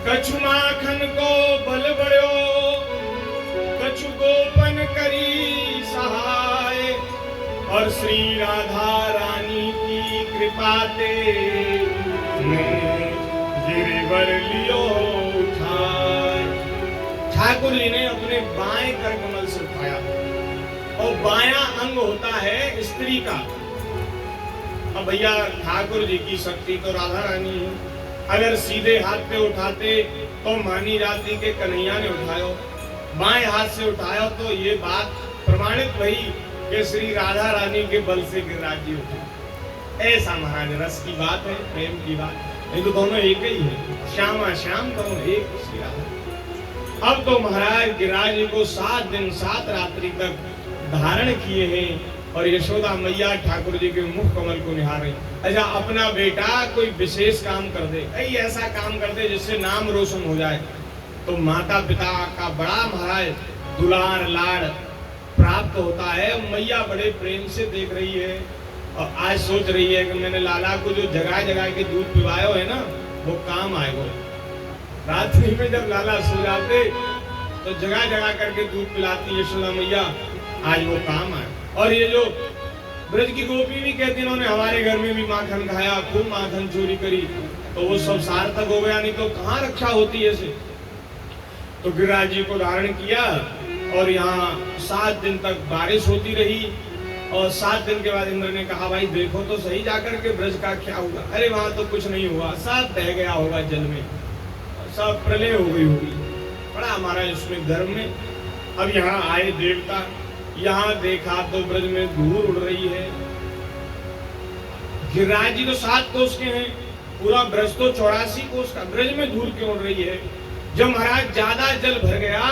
कछु माखन को बल बड़ो, कछु गोपन करी सहाय, और श्री राधा रानी की कृपा ते गिरिवर लियो उठाए। ठाकुर जी ने अपने बाएं कर कमल से उठाया, और बायां अंग होता है स्त्री का। अब भैया ठाकुर जी की शक्ति तो राधा रानी है, अगर सीधे हाथ पे उठाते तो मानी जाती के कन्हैया ने उठायो, बाएं हाथ से उठाया तो ये बात प्रमाणित भई कि श्री राधा रानी के बल से गिरिराज जी उठे। ऐसा महाराज रस की बात है, प्रेम की बात, नहीं तो दोनों एक ही है, श्यामा श्याम दोनों एक श्री राधा। अब तो महाराज गिरिराज जी को 7 दिन 7 रात्रि तक धारण किए हैं, और यशोदा मैया ठाकुर जी के मुख कमल को निहार रही। अच्छा, अपना बेटा कोई विशेष काम कर दे, कई ऐसा काम कर दे जिससे नाम रोशन हो जाए, तो माता पिता का बड़ा महाराज दुलार लाड़ प्राप्त होता है। मैया बड़े प्रेम से देख रही है, और आज सोच रही है कि मैंने लाला को जो जगह जगह के दूध पिलायो है ना, वो काम आएगा। रात्रि में जब लाला सो जाते तो जगह जगह करके दूध पिलाती यशोदा मैया, आज वो काम आए। और ये जो ब्रज की गोपी भी कहती इन्होंने हमारे घर में भी माखन खाया, खूब माखन चोरी करी, तो वो सब सार्थक हो गया, नहीं तो कहाँ रक्षा होती है इसे। तो गिरिराज जी को धारण किया, और यहाँ 7 दिन तक बारिश होती रही, और 7 दिन के बाद इंद्र ने कहा भाई देखो तो सही जाकर के ब्रज का क्या हुआ। अरे वहां तो कुछ नहीं हुआ, सब बह गया होगा जल में, सब प्रलय हो गई होगी। बड़ा हमारा इसमें धर्म में। अब यहाँ आए देवता, यहाँ देखा तो ब्रज में धूल उड़ रही है। गिरिराज जी तो 7 कोस के हैं, पूरा ब्रज तो 84 कोस का, ब्रज में धूल क्यों उड़ रही है। जब महाराज ज्यादा जल भर गया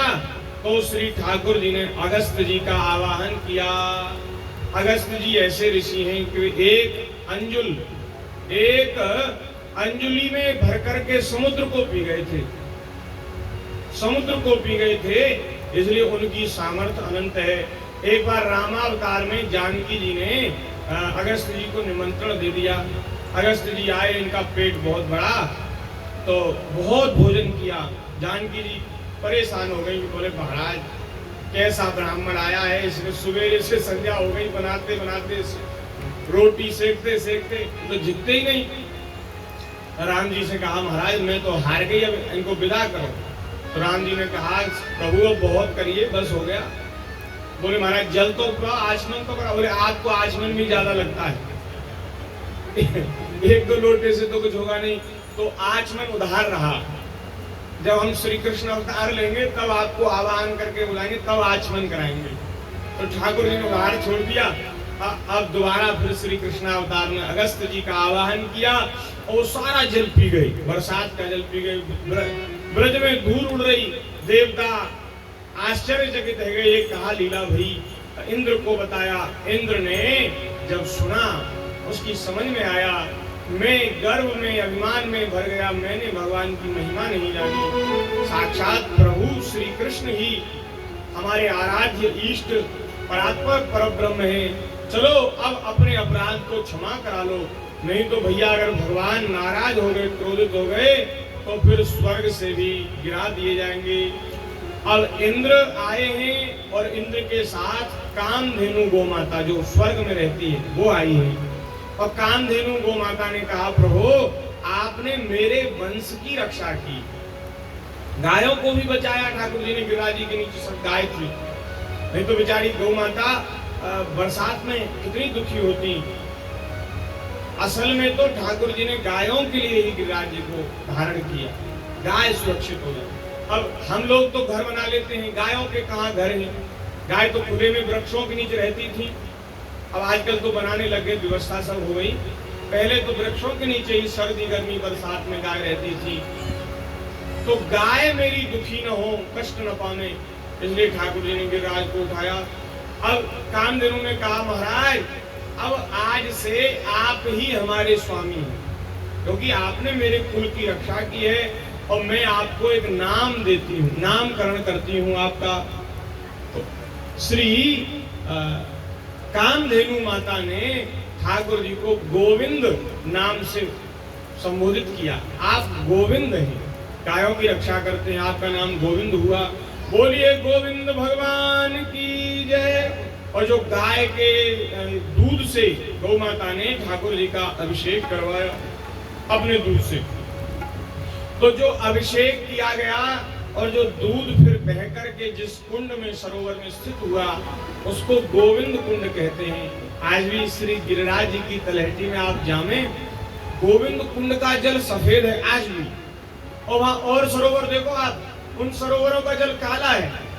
तो श्री ठाकुर जी ने अगस्त जी का आवाहन किया। अगस्त जी ऐसे ऋषि हैं कि एक अंजुली में भर करके समुद्र को पी गए थे, समुद्र को पी गए थे, इसलिए उनकी सामर्थ्य अनंत है। एक बार रामावतार में जानकी जी ने अगस्त जी को निमंत्रण दे दिया। अगस्त जी आए, इनका पेट बहुत बड़ा, तो बहुत भोजन किया। जानकी जी परेशान हो गई, बोले महाराज कैसा ब्राह्मण आया है, इसने सुबह से संध्या हो गई, बनाते बनाते रोटी सेकते सेकते तो जितते ही नहीं। राम जी से कहा महाराज मैं तो हार गई, अब इनको विदा करो। तो राम जी ने कहा प्रभु अब बहुत करिए, बस हो गया। बोले महाराज जल तो करो, आचमन तो करो। बोले आपको आचमन भी ज्यादा लगता है, 1-2 लोटे से तो कुछ होगा नहीं। तो आचमन उधार रहा, जब हम श्री कृष्ण अवतार लेंगे तब आपको आवाहन करके बुलाएंगे, तब आचमन कराएंगे। तो ठाकुर जी ने उधार छोड़ दिया। अब दोबारा फिर श्री कृष्ण अवतार में अगस्त जी का आवाहन किया, और सारा जल पी गई, बरसात का जल पी गई, ब्रज में धूल उड़ रही। देवता आश्चर्यचकित है गए, ये कहा लीला भई। इंद्र को बताया, इंद्र ने जब सुना उसकी समझ में आया, मैं गर्व में अभिमान में भर गया, मैंने भगवान की महिमा नहीं जानी। साक्षात प्रभु श्री कृष्ण ही हमारे आराध्य इष्ट परात्पर परब्रह्म है। चलो अब अपने अपराध को क्षमा करा लो, नहीं तो भैया अगर भगवान नाराज हो गए, क्रोधित हो गए, तो फिर स्वर्ग से भी गिरा दिए जाएंगे। अब इंद्र आए हैं, और इंद्र के साथ कामधेनु गो माता जो स्वर्ग में रहती है वो आई है। और कामधेनु गो माता ने कहा प्रभु आपने मेरे वंश की रक्षा की, गायों को भी बचाया ठाकुर जी ने। गिरिराज जी के नीचे सब गाय थी, नहीं तो बेचारी गौ माता बरसात में कितनी दुखी होती। असल में तो ठाकुर जी ने गायों के लिए ही गिरिराज जी को धारण किया, गाय सुरक्षित हो जाए। अब हम लोग तो घर बना लेते हैं, गायों के कहाँ घर हैं। गाय तो खुले में वृक्षों के नीचे रहती थी, अब आजकल तो बनाने लगे, व्यवस्था सब हो गई। पहले तो वृक्षों के नीचे ही सर्दी गर्मी बरसात में गाय रहती थी। तो गाय मेरी दुखी न हो, कष्ट न पाने, इसलिए ठाकुर जी ने गिरिराज को उठाया। अब कामधेनु ने कहा महाराज अब आज से आप ही हमारे स्वामी हैं, क्योंकि आपने मेरे कुल की रक्षा की है, और मैं आपको एक नाम देती हूँ, नामकरण करती हूँ आपका। तो श्री कामधेनु माता ने ठाकुर जी को गोविंद नाम से संबोधित किया। आप गोविंद हैं, गायों की रक्षा करते हैं, आपका नाम गोविंद हुआ। बोलिए गोविंद भगवान की जय। और जो गाय के दूध से गौ माता ने ठाकुर जी का अभिषेक करवाया अपने दूध से, तो जो अभिषेक किया गया और जो दूध फिर बह करके जिस कुंड में सरोवर में स्थित हुआ उसको गोविंद कुंड कहते हैं। आज भी श्री गिरिराज जी की तलहटी में आप जामे, गोविंद कुंड का जल सफेद है आज भी। और वहां और सरोवर देखो आप, उन सरोवरों का जल काला है,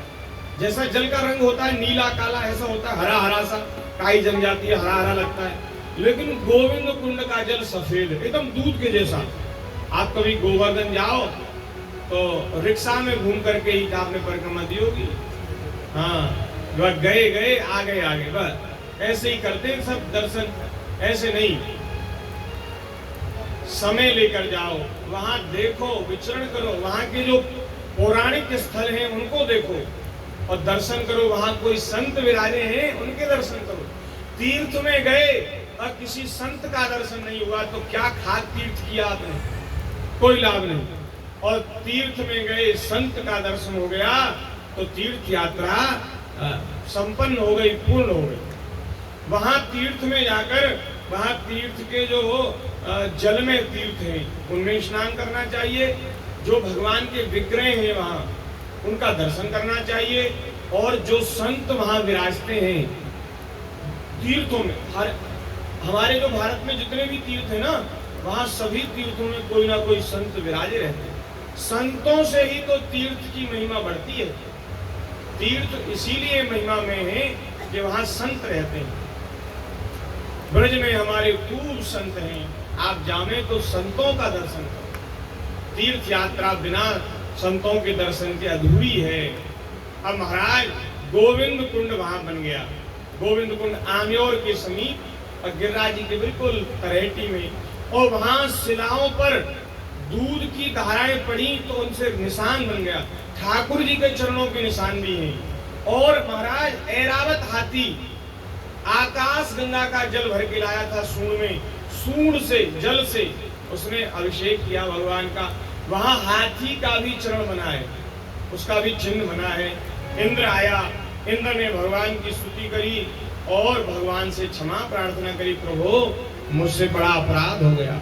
जैसा जल का रंग होता है नीला काला, ऐसा होता है हरा हरा सा, काई जम जाती है, हरा हरा लगता है। लेकिन गोविंद कुंड का जल सफेद है, एकदम दूध के जैसा। आप कभी गोवर्धन जाओ तो रिक्शा में घूम करके ही आपने परिक्रमा दी होगी। हाँ, गए गए आ गए, बस ऐसे ही करते हैं सब दर्शन, ऐसे नहीं। समय लेकर जाओ, वहां देखो, विचरण करो, वहां के जो पौराणिक स्थल हैं उनको देखो और दर्शन करो। वहां कोई संत विराजे हैं उनके दर्शन करो। तीर्थ में गए और किसी संत का दर्शन नहीं हुआ तो क्या खाक तीर्थ किया आपने, कोई लाभ नहीं। और तीर्थ में गए संत का दर्शन हो गया तो तीर्थ यात्रा संपन्न हो गई, पूर्ण हो गई। वहां तीर्थ में जाकर, वहां तीर्थ के जो जल में तीर्थ हैं उनमें स्नान करना चाहिए। जो भगवान के विग्रह हैं वहां उनका दर्शन करना चाहिए। और जो संत वहां विराजते हैं तीर्थों में, हमारे जो भारत में जितने भी तीर्थ है ना, वहां सभी तीर्थों में कोई ना कोई संत विराजे रहते हैं। संतों से ही तो तीर्थ की महिमा बढ़ती है। तीर्थ इसीलिए महिमा में है कि वहां संत रहते हैं। ब्रज में हमारे खूब संत हैं, आप जामे तो संतों का दर्शन करो। तीर्थ यात्रा बिना संतों के दर्शन के अधूरी है। अब महाराज गोविंद कुंड वहां बन गया। गोविंद कुंड आम्योर के समीप और गिरिराज जी के बिल्कुल तलहटी में, और वहां शिलाओं पर दूध की धाराएं पड़ी तो उनसे निशान बन गया। ठाकुर जी के चरणों के निशान भी हैं। और महाराज ऐरावत हाथी आकाश गंगा का जल भर के लाया था सूंड में, सूंड से जल से उसने अभिषेक किया भगवान का। वहां हाथी का भी चरण बना है, उसका भी चिन्ह बना है। इंद्र आया, इंद्र ने भगवान की स्तुति करी और भगवान से क्षमा प्रार्थना करी, प्रभु मुझसे बड़ा अपराध हो गया,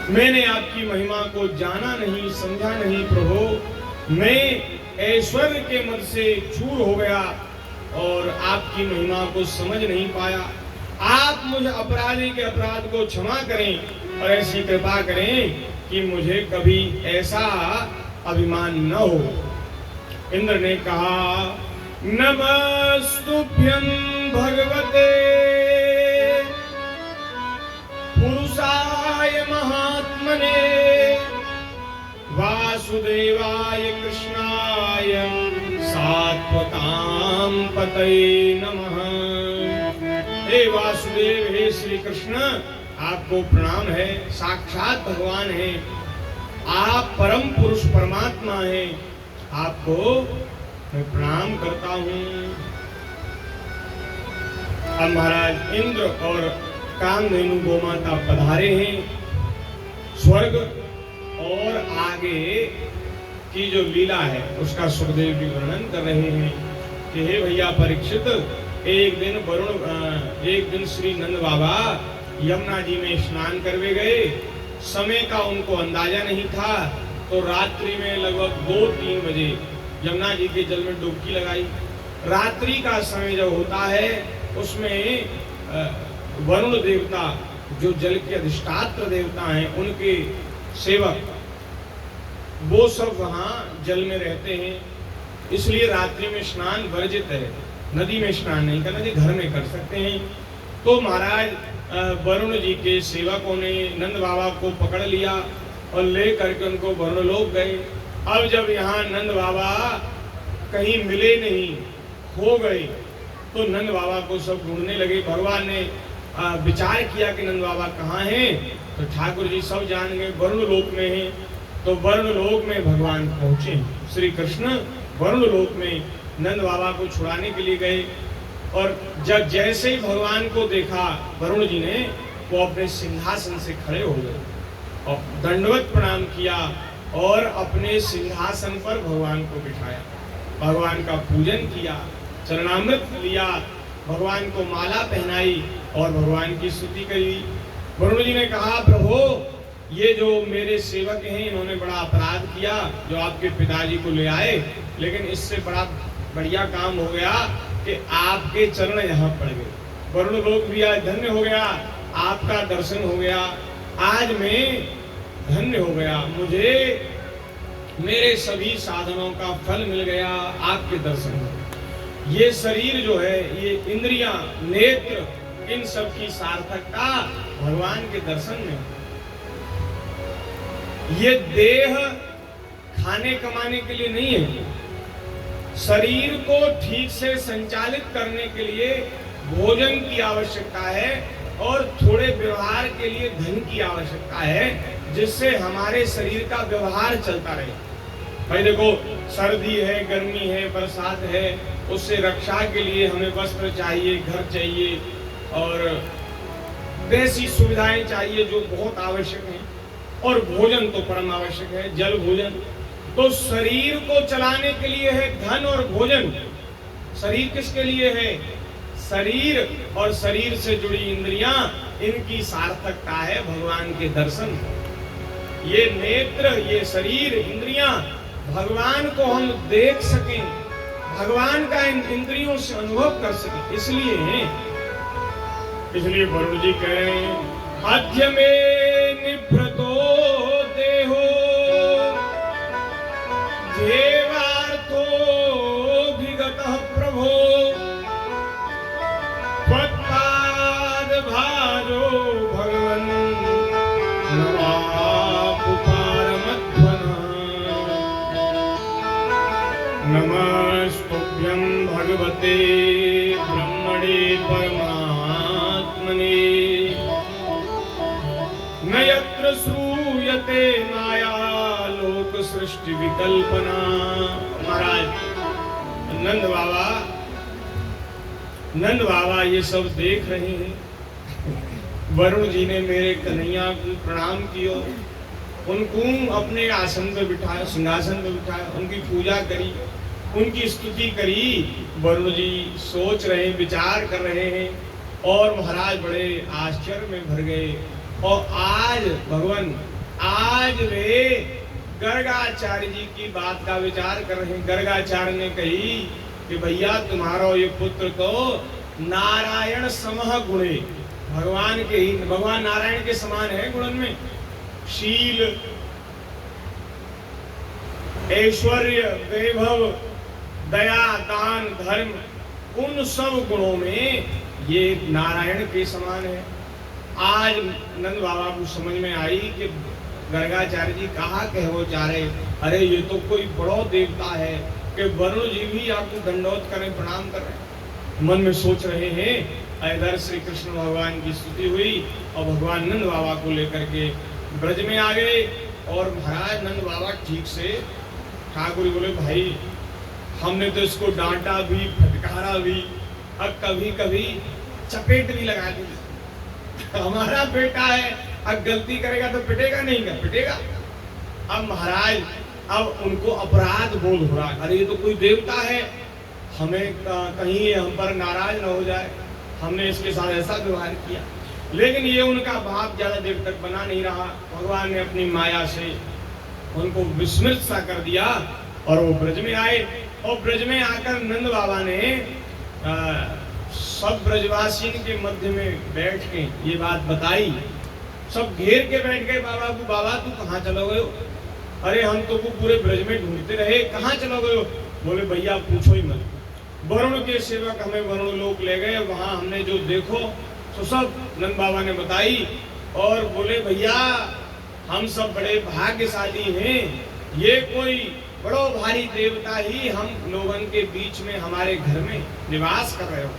मैंने आपकी महिमा को जाना नहीं, समझा नहीं प्रभु, मैं ऐश्वर्य के मद से चूर हो गया और आपकी महिमा को समझ नहीं पाया। आप मुझे अपराधी के अपराध को क्षमा करें और ऐसी कृपा करें कि मुझे कभी ऐसा अभिमान न हो। इंद्र ने कहा, नमस्तुभ्यं भगवते पुरुषाय महात्मने वासुदेवाय कृष्णाय सात्वतां पतये नमः। हे वासुदेव, हे श्री कृष्ण, आपको प्रणाम है। साक्षात भगवान है, आप परम पुरुष परमात्मा हैं, आपको मैं प्रणाम करता हूँ। अब महाराज इंद्र और कामधेनु गोमाता पधारे हैं स्वर्ग, और आगे की जो लीला है उसका सुखदेव जी वर्णन कर रहे हैं कि हे भैया परीक्षित, एक दिन श्री नंद बाबा यमुना जी में स्नान करवे गए। समय का उनको अंदाजा नहीं था, तो रात्रि में लगभग 2-3 बजे यमुना जी के जल में डुबकी लगाई। रात्रि का समय जब होता है उसमें वरुण देवता, जो जल के अधिष्ठात्र देवता हैं, उनके सेवक, वो सब वहां जल में रहते हैं। इसलिए रात्रि में स्नान वर्जित है, नदी में स्नान नहीं करना, घर में कर सकते हैं। तो महाराज वरुण जी के सेवकों ने नंद बाबा को पकड़ लिया और ले करके उनको वरुणलोक गए। अब जब यहाँ नंद बाबा कहीं मिले नहीं, खो गए, तो नंद बाबा को सब ढूंढने लगे। भगवान ने विचार किया कि नंद बाबा कहाँ हैं, तो ठाकुर जी सब जान गए वरुण लोक में हैं। तो वरुण लोक में भगवान पहुंचे, श्री कृष्ण वरुण लोक में नंद बाबा को छुड़ाने के लिए गए। और जब जैसे ही भगवान को देखा वरुण जी ने, वो अपने सिंहासन से खड़े हो गए और दंडवत प्रणाम किया और अपने सिंहासन पर भगवान को बिठाया, भगवान का पूजन किया, चरणामृत लिया, भगवान को माला पहनाई और भगवान की स्तुति करी। वरुण जी ने कहा, प्रभु ये जो मेरे सेवक हैं इन्होंने बड़ा अपराध किया, जो आपके पिताजी को ले आए, लेकिन इससे बड़ा बढ़िया काम हो गया कि आपके चरण यहाँ पड़ गए। वरुण लोक भी आज धन्य हो गया, आपका दर्शन हो गया, आज मैं धन्य हो गया, मुझे मेरे सभी साधनों का फल मिल गया आपके दर्शन में। ये शरीर जो है, ये इंद्रियां, नेत्र, इन सब की सार्थकता भगवान के दर्शन में। ये देह खाने कमाने के लिए नहीं है, शरीर को ठीक से संचालित करने के लिए भोजन की आवश्यकता है और थोड़े व्यवहार के लिए धन की आवश्यकता है, जिससे हमारे शरीर का व्यवहार चलता रहे। भाई देखो, सर्दी है, गर्मी है, बरसात है, उससे रक्षा के लिए हमें वस्त्र चाहिए, घर चाहिए और वैसी सुविधाएं चाहिए जो बहुत आवश्यक है, और भोजन तो परम आवश्यक है, जल भोजन। तो शरीर को चलाने के लिए है धन और भोजन। शरीर किसके लिए है? शरीर और शरीर से जुड़ी इंद्रियां, इनकी सार्थकता है भगवान के दर्शन। ये नेत्र, ये शरीर, इंद्रियां भगवान को हम देख सकें, भगवान का इन इंद्रियों से अनुभव कर सकें, इसलिए वरुण जी कह रहे हैं, आद्य में निभृतो देहो देवार्थो विगतः प्रभो त्वत्पाद भाजो भगवन् नवापुकारमध्वना नमस्तुभ्यं भगवते ब्रह्मणे परमात्मने न यत्र श्रूयते माया लोक सृष्टि विकल्पना। महाराज नंद बाबा ये सब देख रहे हैं। वरुण जी ने मेरे कन्हैया को प्रणाम किया, उनको अपने आसन पे बिठाया, सिंहासन पे बिठाया, उनकी पूजा करी, उनकी स्तुति करी। वरुण जी सोच रहे, विचार कर रहे हैं और महाराज बड़े आश्चर्य में भर गए। और आज भगवान, आज वे गर्गाचार्य जी की बात का विचार कर रहे हैं। गर्गाचार्य ने कही कि भैया तुम्हारा ये पुत्र तो नारायण समह गुणे, भगवान के ही, भगवान नारायण के समान है गुणन में। शील, ऐश्वर्य, वैभव, दया, दान, धर्म, उन सब गुणों में ये नारायण के समान है। आज नंद बाबा को समझ में आई कि गर्गाचार्य जी कहा कहो जा रहे, अरे ये तो कोई बड़ो देवता है कि वरुण जी भी आपको दंडवत करें, प्रणाम कर रहे हैं। मन में सोच रहे हैं। इधर श्री कृष्ण भगवान की स्तुति हुई और भगवान नंद बाबा को लेकर के ब्रज में आ गए। और महाराज नंद बाबा ठीक से, ठाकुर बोले, भाई हमने तो इसको डांटा भी, फटकारा भी, अब कभी कभी चपेट भी लगा दी। हमारा बेटा है, अब गलती करेगा तो पिटेगा नहीं क्या? पिटेगा। अब महाराज, अब उनको अपराध बोध हो रहा है, अरे ये तो कोई देवता है, हमें कहीं हम पर नाराज न हो जाए, हमने इसके साथ ऐसा व्यवहार किया। लेकिन ये उनका भाव ज्यादा देर तक बना नहीं रहा। भगवान ने अपनी माया से उनको विस्मृत सा कर दिया और वो ब्रज में आए। और ब्रज में आकर नंद बाबा ने सब ब्रजवासी के मध्य में बैठ के ये बात बताई। सब घेर के बैठ गए बाबा को, बाबा तू कहाँ चलो गए? अरे हम तो को पूरे ब्रज में ढूंढते रहे, कहाँ चलो गए? बोले भैया पूछो ही मत, वरुण के सेवक हमें वरुण लोक ले गए, वहां हमने जो देखो तो सब नंद बाबा ने बताई। और बोले भैया हम सब बड़े भाग्यशाली हैं, ये कोई बड़ो भारी देवता ही हम लोगन के बीच में हमारे घर में निवास कर रहे हो।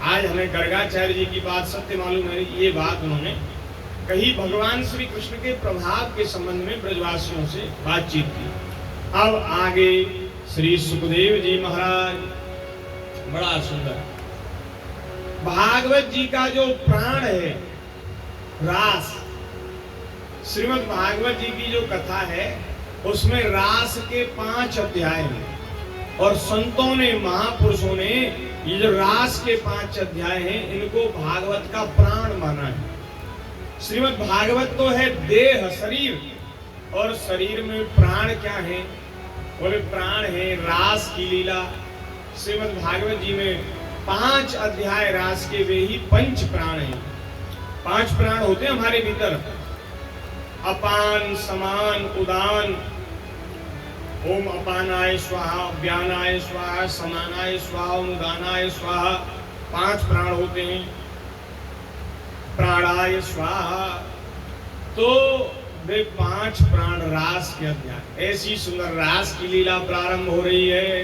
आज हमें गर्गाचार्य जी की बात सत्य मालूम है। ये बात उन्होंने कही, भगवान श्री कृष्ण के प्रभाव के संबंध में ब्रजवासियों से बातचीत की। अब आगे श्री सुखदेव जी महाराज, बड़ा सुंदर भागवत जी का जो प्राण है रास, श्रीमद् भागवत जी की जो कथा है उसमें रास के 5 अध्याय हैं और संतों ने, महापुरुषों ने ये जो रास के 5 अध्याय हैं इनको भागवत का प्राण माना है। श्रीमद् भागवत तो है देह, शरीर, और शरीर में प्राण क्या है? बोले प्राण है रास की लीला। श्रीमद् भागवत जी में 5 अध्याय रास के, वे ही पंच प्राण हैं। 5 प्राण होते हैं हमारे भीतर, अपान, समान, उदान। ओम अपानाय स्वाहा, व्यानाय स्वाहा, समानाय स्वाहा, उदानाय स्वाहा। 5 प्राण होते हैं। प्राणाय स्वाहा। तो वे 5 प्राण रास के अध्याय। ऐसी सुंदर रास की लीला प्रारंभ हो रही है।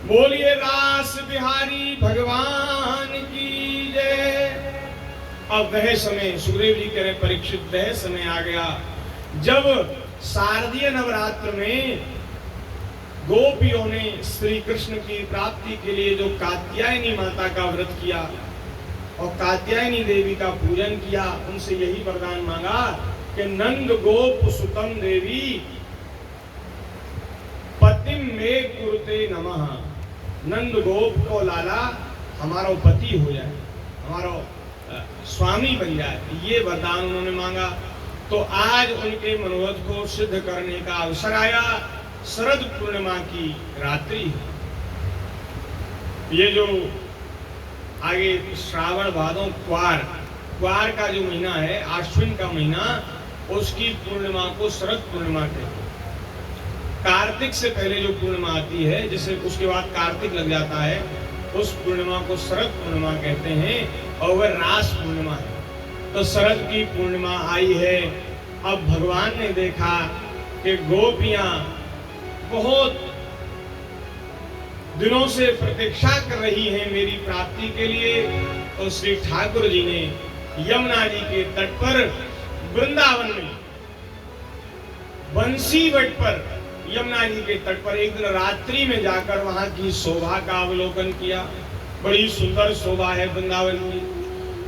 बोलिए रास बिहारी भगवान की जय। अब वह समय, सुग्रीव जी कह रहे परीक्षित, वह समय आ गया जब शारदीय नवरात्र में गोपियों ने श्री कृष्ण की प्राप्ति के लिए जो कात्यायनी माता का व्रत किया और कात्यायनी देवी का पूजन किया, उनसे यही वरदान मांगा कि नंद गोप सुतम देवी पतिम में कुरुते नमः। नंद गोप को लाला हमारा पति हो जाए, हमारा स्वामी बन जाए, ये वरदान उन्होंने मांगा। तो आज उनके मनोरथ को सिद्ध करने का अवसर आया। शरद पूर्णिमा की रात्रि है। ये जो आगे श्रावण भादों क्वार का जो महीना है, आश्विन का महीना, उसकी पूर्णिमा को शरद पूर्णिमा कहते हैं। कार्तिक से पहले जो पूर्णिमा आती है, जिसे उसके बाद कार्तिक लग जाता है, उस पूर्णिमा को शरद पूर्णिमा कहते हैं और वह रास पूर्णिमा है। तो शरद की पूर्णिमा आई है। अब भगवान ने देखा कि गोपियां बहुत दिनों से प्रतीक्षा कर रही हैं मेरी प्राप्ति के लिए। तो श्री ठाकुर जी ने यमुना जी के तट पर वृंदावन में बंसी वट पर, यमुना जी के तट पर एक दिन रात्रि में जाकर वहां की शोभा का अवलोकन किया। बड़ी सुंदर शोभा है वृंदावन की।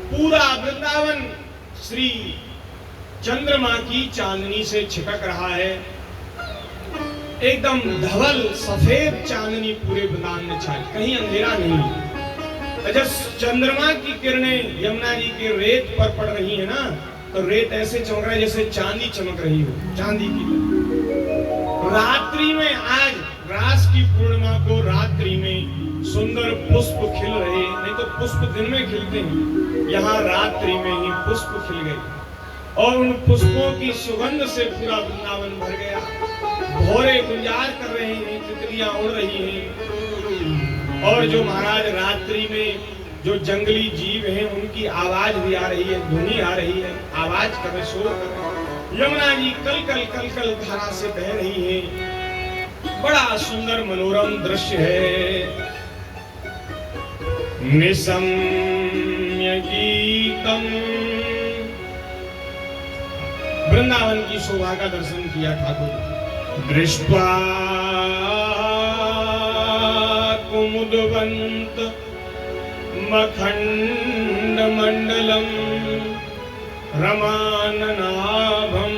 पूरा वृंदावन श्री चंद्रमा की चांदनी से छिटक रहा है। एकदम धवल सफेद चांदनी पूरे वृंदावन में छाई, कहीं अंधेरा नहीं। जब चंद्रमा की किरणें यमुना जी के रेत पर पड़ रही है ना, तो रेत ऐसे चमक रहा है जैसे चांदी चमक रही हो, चांदी की। रात्रि में, आज रास की पूर्णिमा को रात्रि में सुंदर पुष्प खिल रहे। नहीं तो पुष्प दिन में खिलते हैं, यहाँ रात्रि में ही पुष्प खिल गए और उन पुष्पों की सुगंध से पूरा वृंदावन भर गया। भौरे गुंजार कर रहे हैं, तितलियां उड़ रही हैं और जो महाराज रात्रि में जो जंगली जीव हैं उनकी आवाज भी आ रही है, ध्वनि आ रही है, आवाज कर रहे, शोर कर रहे। यमुना जी कल धारा से बह रही है। बड़ा सुंदर मनोरम दृश्य है। निशम्य गीतम, वृंदावन की शोभा का दर्शन किया ठाकुर। दृष्ट्वा कुमुदवंत मखंड मंडलम रमाननाभं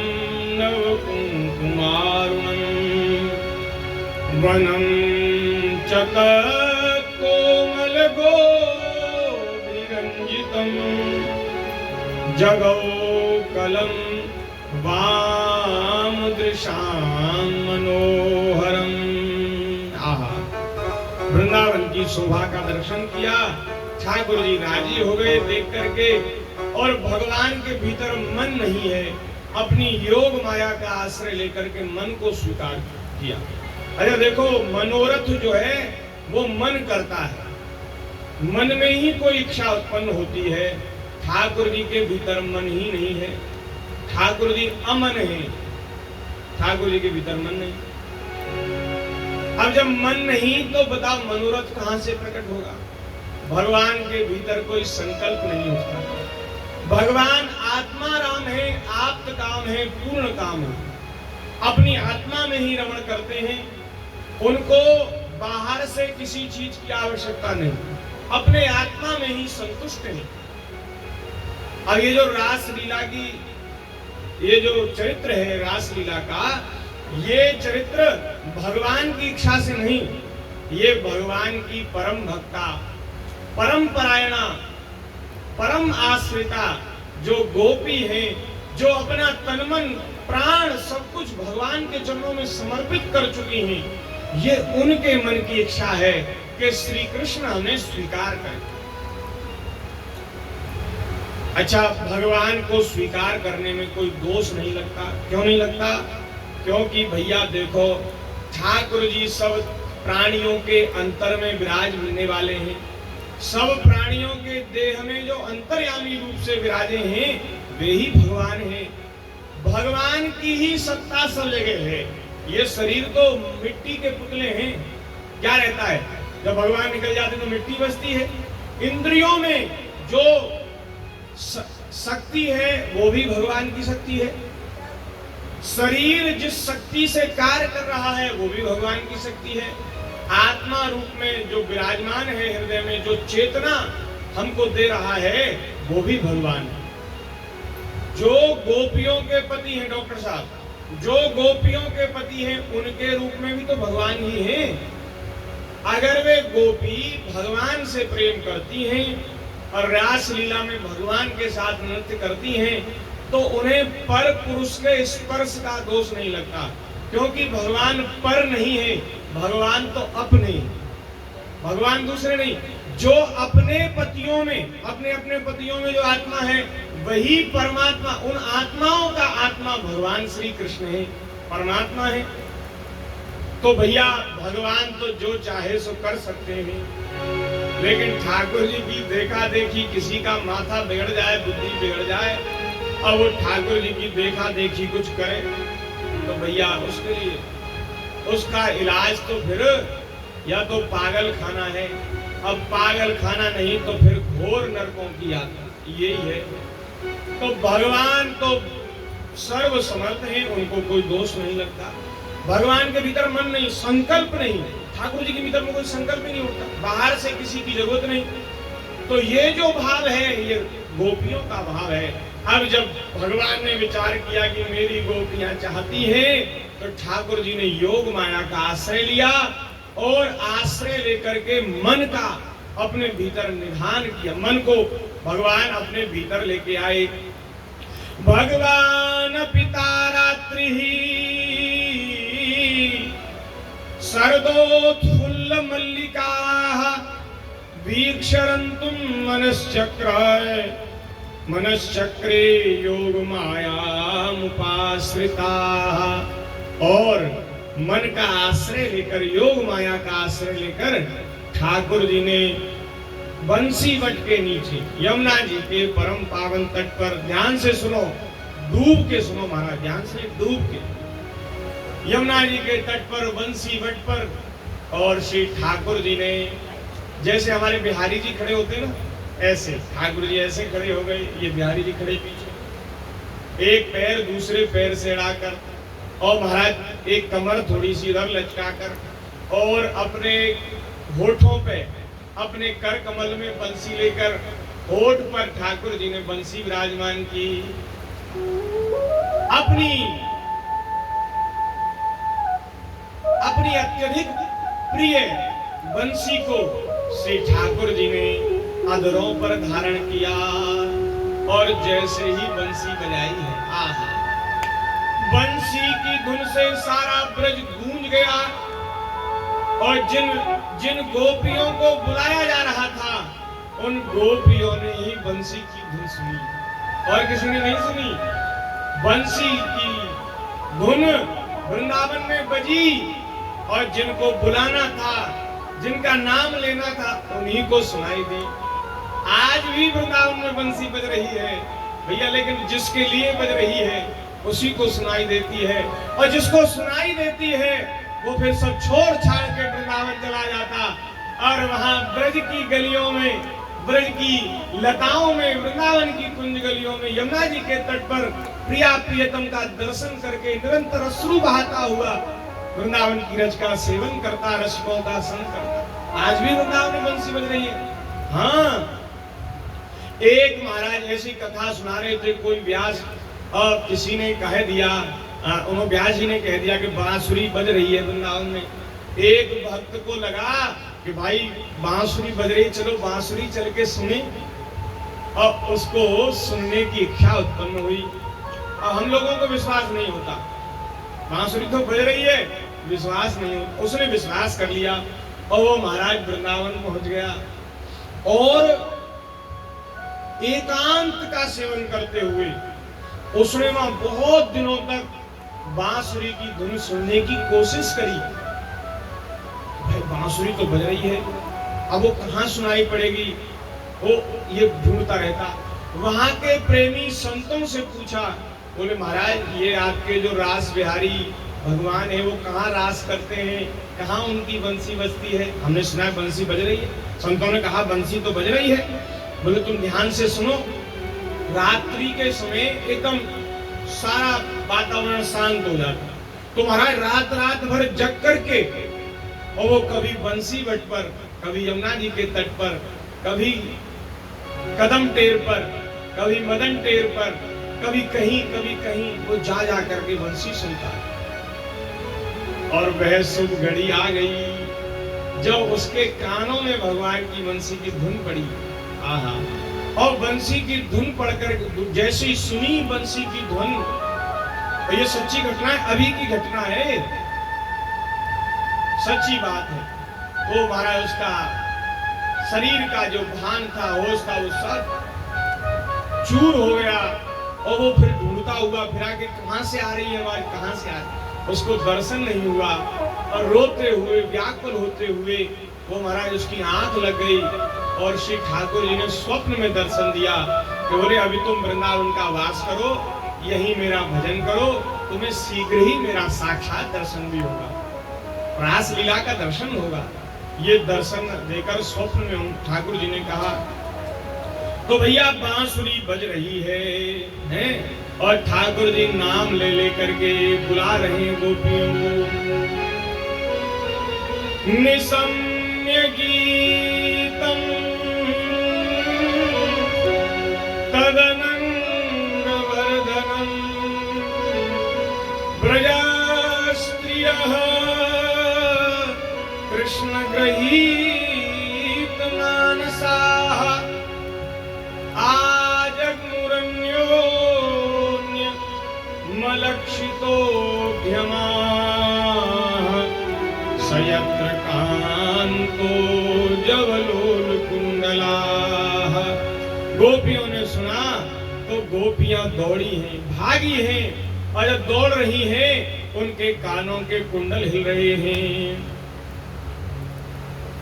नव कुंकुमारुणं वनं चतकोमल गोभिरंजितं जगौ कलम वाम दृशां मनोहरम। आहा, वृंदावन की शोभा का दर्शन किया। ठाकुर जी राजी हो गए देख करके, और भगवान के भीतर मन नहीं है, अपनी योग माया का आश्रय लेकर के मन को स्वीकार किया। अरे देखो, मनोरथ जो है वो मन करता है, मन में ही कोई इच्छा उत्पन्न होती है। ठाकुर जी के भीतर मन ही नहीं है, ठाकुर जी अमन है, ठाकुर जी के भीतर मन नहीं। अब जब मन नहीं तो बताओ मनोरथ कहां से प्रकट होगा? भगवान के भीतर कोई संकल्प नहीं उठता। भगवान आत्मा राम है, आप्त काम है, पूर्ण काम है। अपनी आत्मा में ही रमण करते हैं, उनको बाहर से किसी चीज की आवश्यकता नहीं, अपने आत्मा में ही संतुष्ट है। अब ये जो रास लीला की ये जो चरित्र है रासलीला का, ये चरित्र भगवान की इच्छा से नहीं, ये भगवान की परम भक्ता, परम परायणा, परम आश्रिता जो गोपी हैं, जो अपना तन मन प्राण सब कुछ भगवान के चरणों में समर्पित कर चुकी हैं, ये उनके मन की इच्छा है कि श्री कृष्ण हमें स्वीकार करें। अच्छा, भगवान को स्वीकार करने में कोई दोष नहीं लगता। क्यों नहीं लगता? क्योंकि भैया देखो, ठाकुर जी सब प्राणियों के अंतर में विराजने वाले हैं। सब प्राणियों के देह में जो अंतर्यामी रूप से विराजे हैं, वे ही भगवान हैं। भगवान की ही सत्ता सब जगह है। ये शरीर तो मिट्टी के पुतले हैं। क्या रहता है? जब भगवान निकल जाते तो मिट्टी बचती है। इंद्रियों में जो शक्ति है वो भी भगवान की शक्ति है। शरीर जिस शक्ति से कार्य कर रहा है वो भी भगवान की शक्ति है। आत्मा रूप में जो विराजमान है हृदय में, जो चेतना हमको दे रहा है, वो भी भगवान है। जो गोपियों के पति हैं डॉक्टर साहब, जो गोपियों के पति हैं, उनके रूप में भी तो भगवान ही हैं। अगर वे गोपी भगवान से प्रेम करती हैं और रास लीला में भगवान के साथ नृत्य करती हैं, तो उन्हें पर पुरुष के स्पर्श का दोष नहीं लगता, क्योंकि भगवान पर नहीं है, भगवान तो अपने, भगवान दूसरे नहीं। जो अपने पतियों में, अपने अपने पतियों में जो आत्मा है, वही परमात्मा, उन आत्माओं का आत्मा भगवान श्री कृष्ण है, परमात्मा है। तो भैया भगवान तो जो चाहे सो कर सकते हैं, लेकिन ठाकुर जी की देखा देखी, किसी का माथा बिगड़ जाए, बुद्धि बिगड़ जाए, और वो ठाकुर जी की देखा देखी कुछ करे, तो भैया उसके लिए उसका इलाज तो फिर या तो पागल खाना है। अब पागल खाना नहीं तो फिर घोर नरकों की यात्रा, यही है। तो भगवान तो सर्व समर्थ हैं, उनको कोई दोष नहीं लगता। भगवान के भीतर मन नहीं, संकल्प नहीं, ठाकुर जी के भीतर में कोई संकल्प ही नहीं उठता, बाहर से किसी की जरूरत नहीं। तो ये जो भाव है, ये गोपियों का भाव है। अब जब भगवान ने विचार किया कि मेरी गोपियां चाहती हैं, तो ठाकुर जी ने योग माया का आश्रय लिया और आश्रय लेकर के मन का अपने भीतर निधान किया। मन को भगवान अपने भीतर लेके आए। भगवान पिता रात्रि शरदोत्फुल्ल मल्लिका वीक्षरन्तुम मनश्चक्रे योग मायामुपाश्रिता। और मन का आश्रय लेकर, योग माया का आश्रय लेकर ठाकुर जी ने बंसी वट के नीचे, यमुना जी के परम पावन तट पर, ध्यान से सुनो, डूब के सुनो महाराज, ध्यान से डूब के, यमुना जी के तट पर, बंसी वट पर, और श्री ठाकुर जी ने, जैसे हमारे बिहारी जी खड़े होते ना, ऐसे ठाकुर जी ऐसे खड़े हो गए, ये बिहारी जी खड़े पीछे, एक पैर दूसरे पैर से अड़ाकर, और महाराज एक कमर थोड़ी सी इधर लचकाकर, और अपने होठों पे, अपने कर कमल में बंसी लेकर, होठ पर ठाकुर जी ने बंसी विराजमान की। अपनी अत्यधिक प्रिय बंसी को श्री ठाकुर जी ने अधरों पर धारण किया, और जैसे ही बंसी बजाई है, आहा, बंसी की धुन से सारा ब्रज गूंज गया। और जिन गोपियों को बुलाया जा रहा था, उन गोपियों ने ही बंसी की धुन सुनी, और किसी ने नहीं सुनी। बंसी की धुन वृंदावन में बजी, और जिनको बुलाना था, जिनका नाम लेना था, उन्हीं को सुनाई दी। आज भी वृंदावन में बंसी बज रही है भैया, लेकिन जिसके लिए बज रही है उसी को सुनाई देती है, और जिसको सुनाई देती है वो फिर सब छोड़ छाड़ के वृंदावन चला जाता, और वहां ब्रज की गलियों में, ब्रज की लताओं में, वृंदावन की कुंज गलियों में, यमुना जी के तट पर प्रिया प्रियतम का दर्शन करके निरंतर अश्रु बहाता हुआ वृंदावन की रज का सेवन करता, रसिकों का संग करता। आज भी वृंदावन में बंसी बज रही है। हाँ, एक महाराज ऐसी कथा सुना रहे थे, कोई व्यास और किसी ने कह दिया, उन्होंने व्यास जी ने कह दिया कि बांसुरी बज रही है वृंदावन में। एक भक्त को लगा कि भाई बांसुरी बज रही, चलो बांसुरी चल के सुने, और उसको सुनने की इच्छा उत्पन्न हुई। और हम लोगों को विश्वास नहीं होता, बांसुरी तो बज रही है, विश्वास नहीं होता। उसने विश्वास कर लिया और वो महाराज वृंदावन पहुंच गया और एकांत का सेवन करते हुए उसने वहां बहुत दिनों तक बांसुरी की धुन सुनने की कोशिश करी। भाई बांसुरी तो बज रही है, अब वो कहाँ सुनाई पड़ेगी, वो ये ढूंढता रहता। वहां के प्रेमी संतों से पूछा, बोले महाराज ये आपके जो रास बिहारी भगवान है वो कहाँ रास करते हैं, कहाँ उनकी बंसी बजती है? हमने सुना है बंसी बज रही है। संतों ने कहा बंसी तो बज रही है। बोले तुम ध्यान से सुनो, रात्रि के समय एकदम सारा वातावरण शांत हो जाता, तो महाराज रात रात भर जग करके, और वो कभी बंसी बट पर, कभी यमुना जी के तट पर, कभी कदम टेर पर, कभी मदन टेर पर, कभी कहीं वो जा करके बंसी सुनता। और वह शुभ घड़ी आ गई जब उसके कानों में भगवान की बंसी की धुन पड़ी। आहा, और बंसी की धुन पढ़कर जैसी सुनी बंसी की धुन, तो ये सच्ची घटना है, अभी की घटना है, सच्ची बात है। वो महाराज उसका शरीर का जो भान था, होश था, वो सब चूर हो गया। और वो फिर ढूंढता हुआ फिरा के कहां से आ रही है आवाज, कहां से आ रही, उसको दर्शन नहीं हुआ। और रोते हुए व्याकुल होते हुए वो महाराज उसकी आंख लग गई और श्री ठाकुर जी ने स्वप्न में दर्शन दिया कि बोले अभी तुम वृंदावन का वास करो, यही मेरा भजन करो, तुम्हें शीघ्र ही मेरा साक्षात दर्शन भी होगा, रास लीला का दर्शन होगा। ये दर्शन देकर स्वप्न में ठाकुर जी ने कहा, तो भैया बांसुरी बज रही है और ठाकुर जी नाम ले लेकर के बुला रहे गोपियों को। निशम्य गीतम तदनंग वर्धनम ब्रजस्त्रियः कृष्ण गृहीत मानसाः आजग्मुरन्योन्य मलक्षितोऽभ्यमाः सयत्र कान्तो जवलोल कुंडलाः। गोपियों ने सुना तो गोपियां दौड़ी हैं, भागी हैं, और जब दौड़ रही हैं उनके कानों के कुंडल हिल रहे हैं।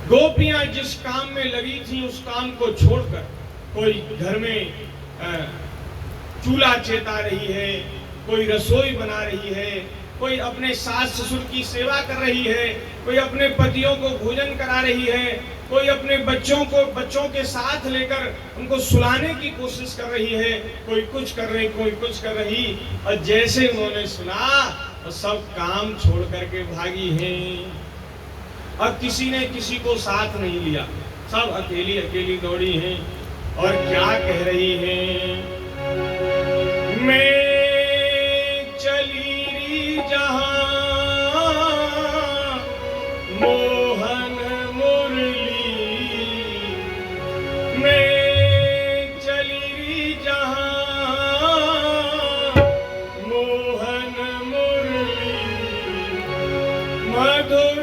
गोपियां जिस काम में लगी थी उस काम को छोड़कर कोई घर में चूल्हा चेता रही है, कोई रसोई बना रही है, कोई अपने सास ससुर की सेवा कर रही है, कोई अपने पतियों को भोजन करा रही है, कोई अपने बच्चों के साथ लेकर उनको सुलाने की कोशिश कर रही है, कोई कुछ कर रही, कोई कुछ कर रही। और जैसे उन्होंने सुना तो सब काम छोड़ करके भागी हैं और किसी ने किसी को साथ नहीं लिया, सब अकेली अकेली दौड़ी हैं। और क्या कह रही हैं, मैं चली री जहां मोहन मुरली, मैं चली री जहां मोहन मुरली, मधुर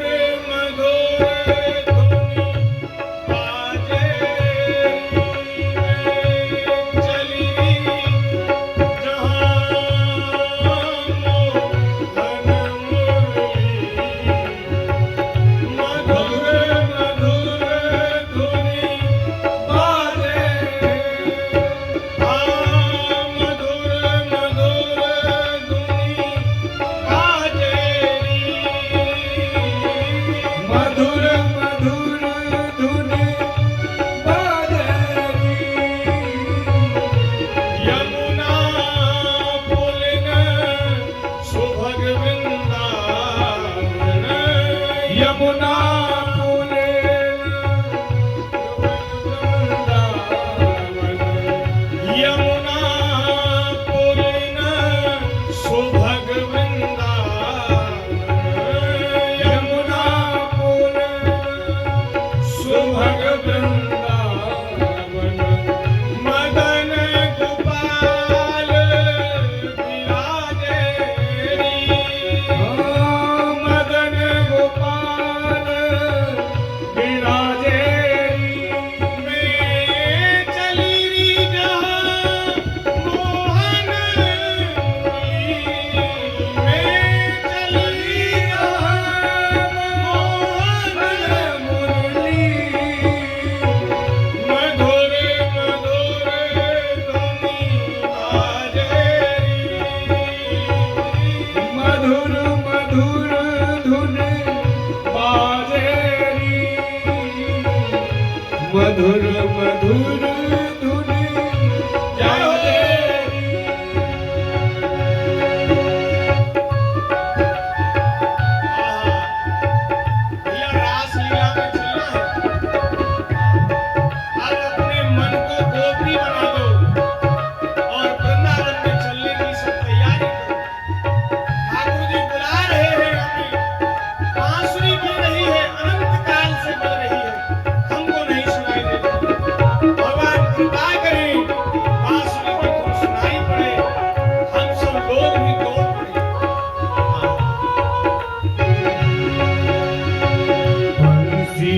मधुर मधुर धुन बाजे री, मधुर मधुर धुन बाजे री। भैया रासलीला में चलना है, अब अपने मन को गोपी बना दो और वृंदावन में चलने की सब तैयारी करो। ठाकुर जी बुला रहे हैं हमें, बांसुरी बज रही है, अनंत काल से बज रही है, हमको नहीं सुनाई देती। भगवान कृपा करें, बांसुरी की धुन सुनाई पड़े, हम सब लोग भी दौड़ पड़े। बंसी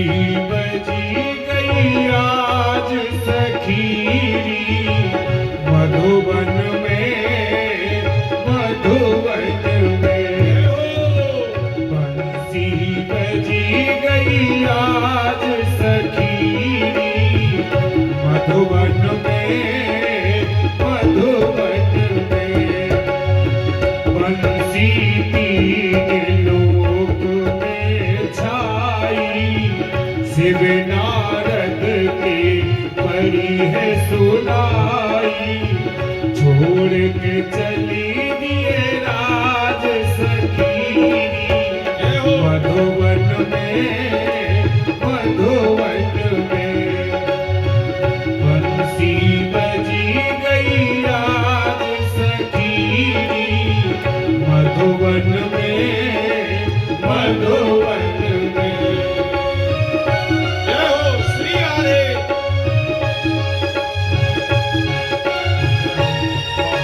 बजी गई आज सखीरी, मधुबन में, मधुबन में। बंसी बजी गई आज सखीरी, मधुबन में, मधुबन में। बंसी तीन लोक में छाई, शिव नारद के परी है सुनाई। छोड़ के चली दिए राज सखीरी, मधुबन में, मधुबन में। बंसी बजी गई आज सखीरी, मधुबन में, मधुबन में। जय हो श्री राधे।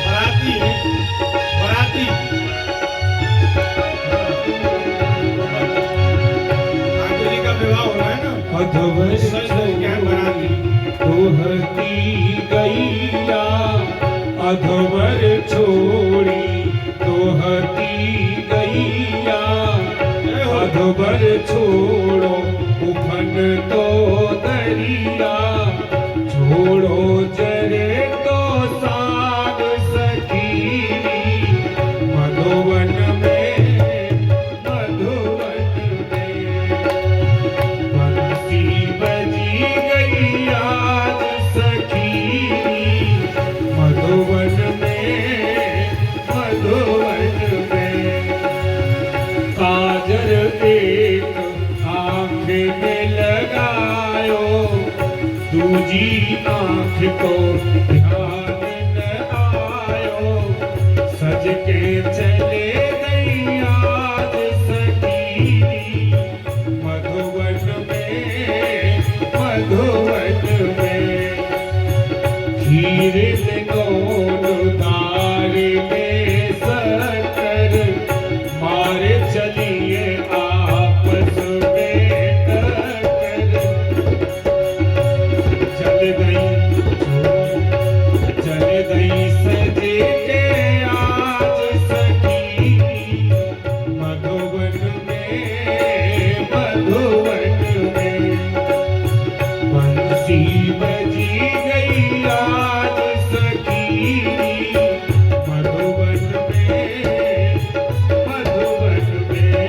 बराती बराती ठाकुर जी का विवाह होना है ना, अधवर सच तो क्या बराती। तोहती गैया, अधवर छोड़ी तोहती गैया। अधवर छोड़ो उफन तो दरिया, छोड़ो जरे तो साग सखीरी, मधुबन में, मधुबन में। बंसी बजी गई आज सखीरी, मधुबन में, मधुबन में। काजल एक आँख में लगायो, दूजी आँख को ध्यान न आयो। सज के चले गई आज सखीरी, मधुबन में, मधुबन में। खीर गोल दार में शक्कर, मारे चलिए आपस में टक्कर। चल गई सजे के आज सखीरी, मधुबन में, मधुबन में। बंसी बजी गई आज सखीरी, मधुबन में, मधुबन में।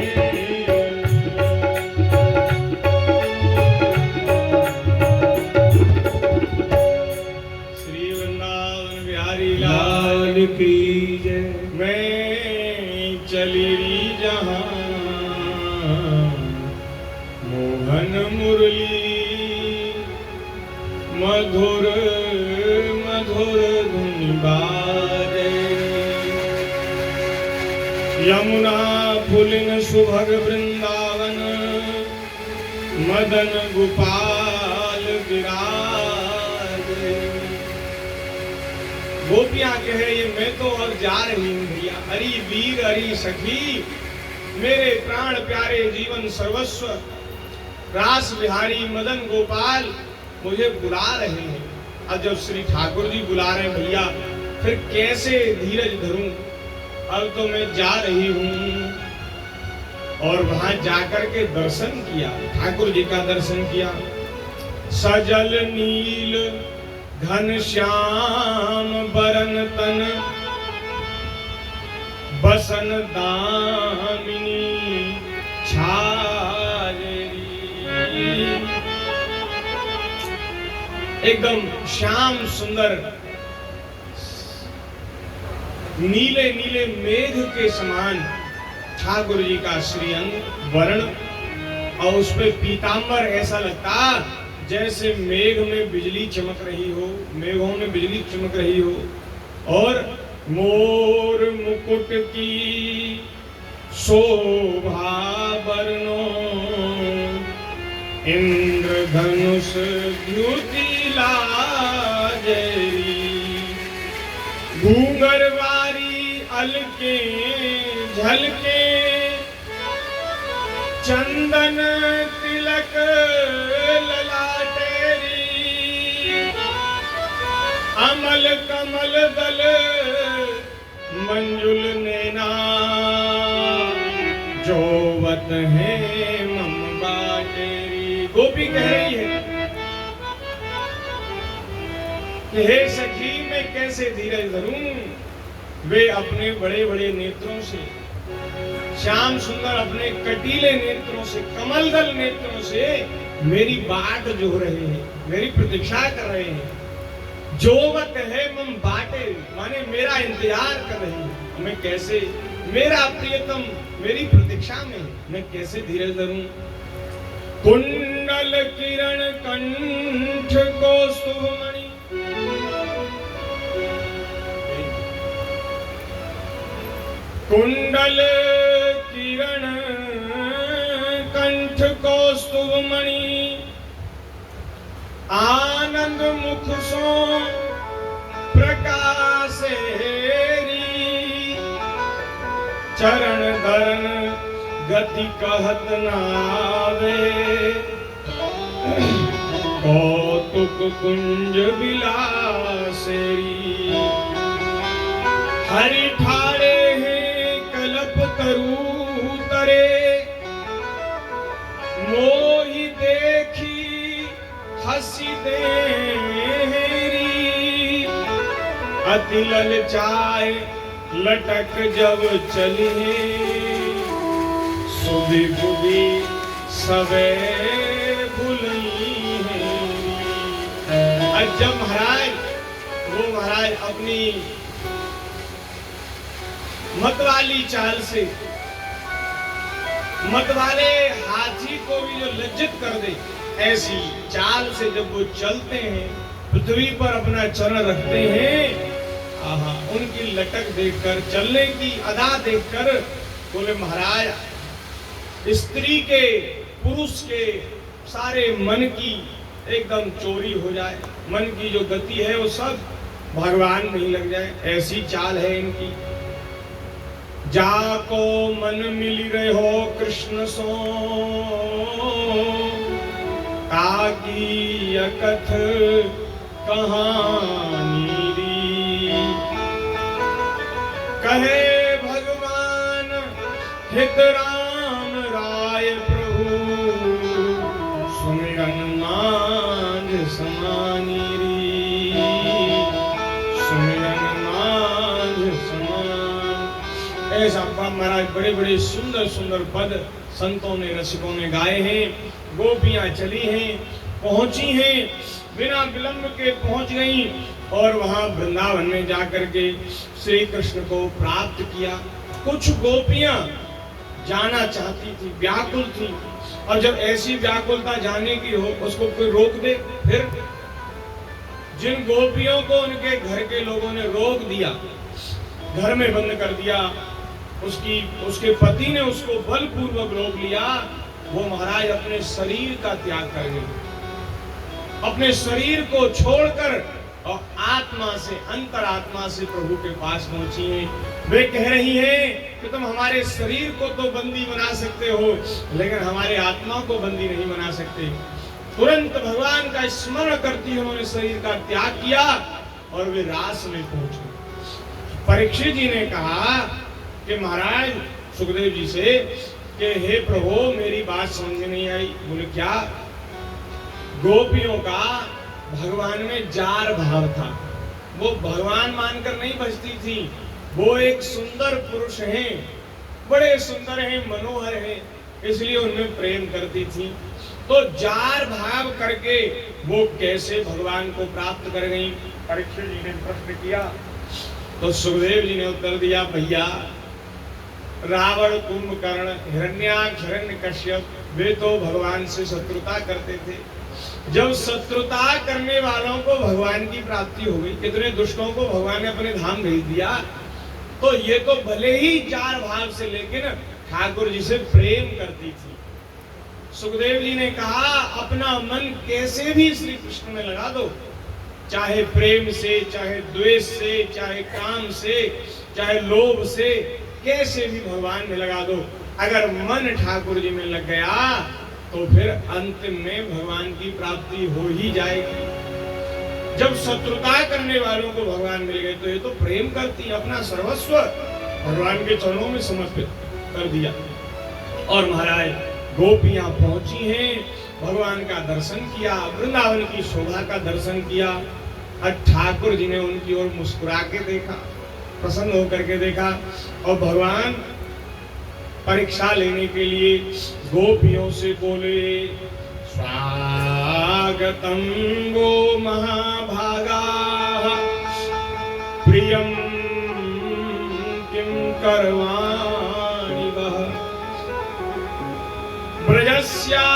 श्री वृंदावन बिहारी लाल लाल की जय। मैं चली री जहाँ मोहन मुरली, मधुर मधुर धुन बाजे। यमुना फुलिन सुभग वृंदावन, मदन गोपाल विराजे। गोपियां कहे ये मैं तो और जा रही हूँ भैया, हरि वीर हरि सखी, मेरे प्राण प्यारे जीवन सर्वस्व रास बिहारी मदन गोपाल मुझे बुला रहे हैं। अब जब श्री ठाकुर जी बुला रहे हैं भैया, फिर कैसे धीरज धरूं। अब तो मैं जा रही हूँ। और वहां जाकर के दर्शन किया, ठाकुर जी का दर्शन किया। सजल नील घन श्याम बरन तन, बसन दामिनी छाजेरी। एकदम श्याम सुंदर नीले नीले मेघ के समान ठाकुर जी का श्रीअंग वर्ण, और उस पे पीतांबर ऐसा लगता जैसे मेघ में बिजली चमक रही हो, मेघों में बिजली चमक रही हो। और मोर मुकुट की शोभा बरनो, इंद्रधनुष द्युति लाजरी। घूंघरवारी अलके झलके, चंदन तिलक ललाटेरी। अमल कमल दल मंजुल नैना, जोवत है मम बाटेरी। गोपी कह रही है कि हे सखी मैं कैसे धीरज धरूं, वे अपने बड़े बड़े नेत्रों से, श्याम सुंदर अपने कटीले नेत्रों से, कमलदल नेत्रों से मेरी बाट जो रहे हैं, मेरी प्रतीक्षा कर रहे हैं। जोवत है मम बाटे, माने मेरा इंतजार कर रही है। मैं कैसे, मेरा प्रियतम मेरी प्रतीक्षा में, मैं कैसे धीरज धरूं। कुंडल किरण कंठ को सुमणि, कुंडल किरण कंठ कौस्तुभमणि। आनंद मुख सो प्रकाशेरी, चरण धरन गति कहत नावे। कौतुक कुंज विलासेरी, हरि ठाड़े हैं कल्प तरु तरे। मोहि देखी हसी देरी, अति ललचाए लटक जब चली। सुधि बुद्धि सबे भूली है। जब महाराज, वो महाराज अपनी मतवाली चाल से, मतवाले हाथी को भी जो लज्जित कर दे, ऐसी चाल से जब वो चलते हैं, पृथ्वी पर अपना चरण रखते हैं, आहा, उनकी लटक देखकर, चलने की अदा देखकर बोले महाराज, स्त्री के, पुरुष के सारे मन की एकदम चोरी हो जाए, मन की जो गति है वो सब भगवान में ही लग जाए, ऐसी चाल है इनकी। जाको मन मिली रहे हो कृष्ण सो, ताकी अकथ कहानी री। कहे भगवान हित राम राय प्रभु, सुमिरन मांझ समानी री। सुमिरन मांझ समान। ऐसा महाराज बड़े बड़े सुंदर सुंदर पद संतों ने, रसिकों ने गाए हैं। गोपियां चली हैं, पहुंची हैं, बिना विलंब के पहुंच गई और वहां वृंदावन में जाकर के श्री कृष्ण को प्राप्त किया। कुछ गोपियां जाना चाहती थी, व्याकुल थी, और जब ऐसी व्याकुलता जाने की हो, उसको कोई रोक दे। फिर जिन गोपियों को उनके घर के लोगों ने रोक दिया, घर में बंद कर दिया, उसके पति ने उसको बलपूर्वक रोक लिया, वो महाराज अपने शरीर का त्याग कर गई, अपने शरीर को छोड़कर और आत्मा से, अंतरात्मा से प्रभु के पास पहुंची हैं। वे कह रही हैं कि तुम हमारे शरीर को तो बंदी बना सकते हो, लेकिन हमारे आत्मा को बंदी नहीं बना सकते। तुरंत भगवान का स्मरण करती उन्होंने शरीर का त्याग किया और वे रास में पहुंचे। परीक्षित जी ने कहा कि महाराज सुखदेव जी से कि हे प्रभु मेरी बात समझ में नहीं आई। बोले क्या? गोपियों का भगवान में जार भाव था, वो भगवान मानकर नहीं बचती थी, वो एक सुंदर पुरुष हैं, बड़े सुंदर हैं, मनोहर हैं, इसलिए उनमें प्रेम करती थी। तो जार भाव करके वो कैसे भगवान को प्राप्त कर गई, परीक्षित जी ने प्रश्न किया। तो सुखदेव जी ने उत्तर दिया, भैया रावण, कुंभकर्ण, हिरण्याक्ष, हिरण्यकश्यप वे तो भगवान से शत्रुता करते थे। जब शत्रुता करने वालों को भगवान की प्राप्ति हो गई, कितने दुष्टों को भगवान ने अपने धाम भेज दिया, तो ये तो भले ही जार भाव से लेकिन ठाकुर जी से प्रेम करती थी। सुखदेव जी ने कहा, अपना मन कैसे भी श्री कृष्ण में लगा दो, चाहे प्रेम से, चाहे द्वेष से, चाहे काम से, चाहे लोभ से, कैसे भी भगवान में लगा दो, अगर मन ठाकुर जी में लग गया तो फिर अंतिम में भगवान की प्राप्ति हो ही जाएगी। जब शत्रुता करने वालों को भगवान मिल गए तो ये तो प्रेम करती, अपना सर्वस्व भगवान के चरणों में समर्पित कर दिया। और महाराज गोपियां पहुंची हैं, भगवान का दर्शन किया, वृंदावन की शोभा का दर्शन किया, और ठाकुर जी ने उनकी ओर मुस्कुरा के देखा, प्रसन्न होकर के देखा, और भगवान परीक्षा लेने के लिए गोपियों से बोले, स्वागतम वो महाभागा प्रियम किम करवाणि वह ब्रजस्यानामयं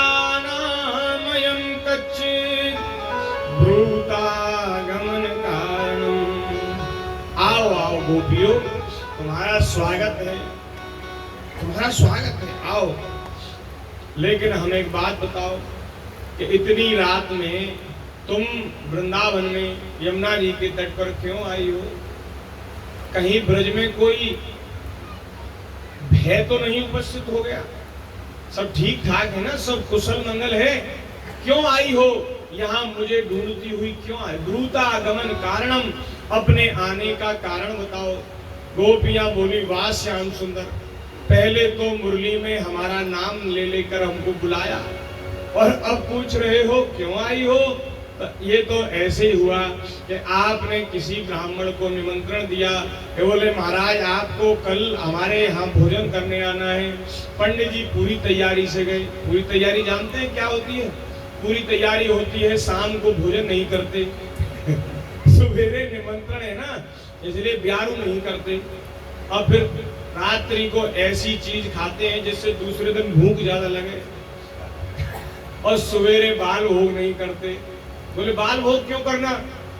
कच्चित् भ्रूतागमन कारणम्। आओ आओ गोपियों, तुम्हारा स्वागत है, तुम्हारा स्वागत है, आओ। लेकिन हमें एक बात बताओ कि इतनी रात में तुम वृंदावन में यमुना जी के तट पर क्यों आई हो? कहीं ब्रज में कोई भय तो नहीं उपस्थित हो गया? सब ठीक ठाक है ना, सब कुशल मंगल है? क्यों आई हो यहाँ, मुझे ढूंढती हुई क्यों आई? द्रुता आगमन कारणम, अपने आने का कारण बताओ। गोपियां बोली, वाह श्याम सुंदर, पहले तो मुरली में हमारा नाम ले लेकर हमको बुलाया, और अब पूछ रहे हो क्यों आई हो? ये तो ऐसे ही हुआ कि आपने किसी ब्राह्मण को निमंत्रण दिया, ये बोले महाराज आपको कल हमारे यहाँ भोजन करने आना है। पंडित जी पूरी तैयारी से गए। पूरी तैयारी जानते हैं क्या होती है? पूरी तैयारी होती है शाम को भोजन नहीं करते सवेरे निमंत्रण है ना, इसलिए ब्यारू नहीं करते, और फिर रात्रि को ऐसी चीज खाते हैं जिससे दूसरे दिन भूख ज्यादा लगे, और सवेरे बाल भोग नहीं करते। बोले बाल भोग क्यों करना,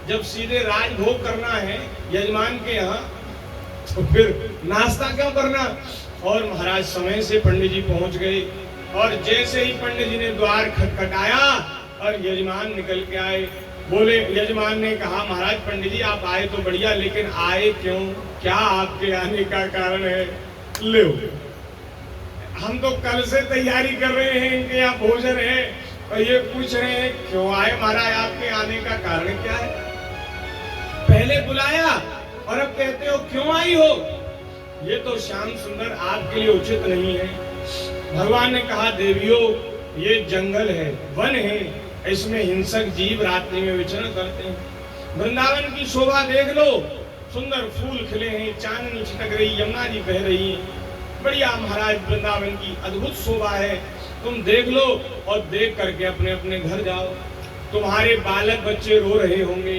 जब सीधे राज भोग करना है यजमान के यहाँ, तो फिर नाश्ता क्यों करना? और महाराज समय से पंडित जी पहुंच गए, और जैसे ही पंडित जी ने द्वार खटखटाया और यजमान निकल के आए। बोले, यजमान ने कहा, महाराज पंडित जी आप आए तो बढ़िया, लेकिन आए क्यों, क्या आपके आने का कारण है? ले हम तो कल से तैयारी कर रहे हैं कि यहाँ भोजन है, और ये पूछ रहे हैं क्यों आए महाराज, आपके आने का कारण क्या है? पहले बुलाया और अब कहते हो क्यों आई हो? ये तो श्याम सुंदर आपके लिए उचित नहीं है। भगवान ने कहा, देवियों ये जंगल है, वन है, इसमें हिंसक जीव रात्रि में विचरण करते हैं। वृंदावन की शोभा देख लो, सुंदर फूल खिले हैं, चांदनी छिटक रही, यमुना जी बह रही है, बढ़िया महाराज वृंदावन की अद्भुत शोभा है। तुम देख लो और देख करके अपने अपने घर जाओ। तुम्हारे बालक बच्चे रो रहे होंगे,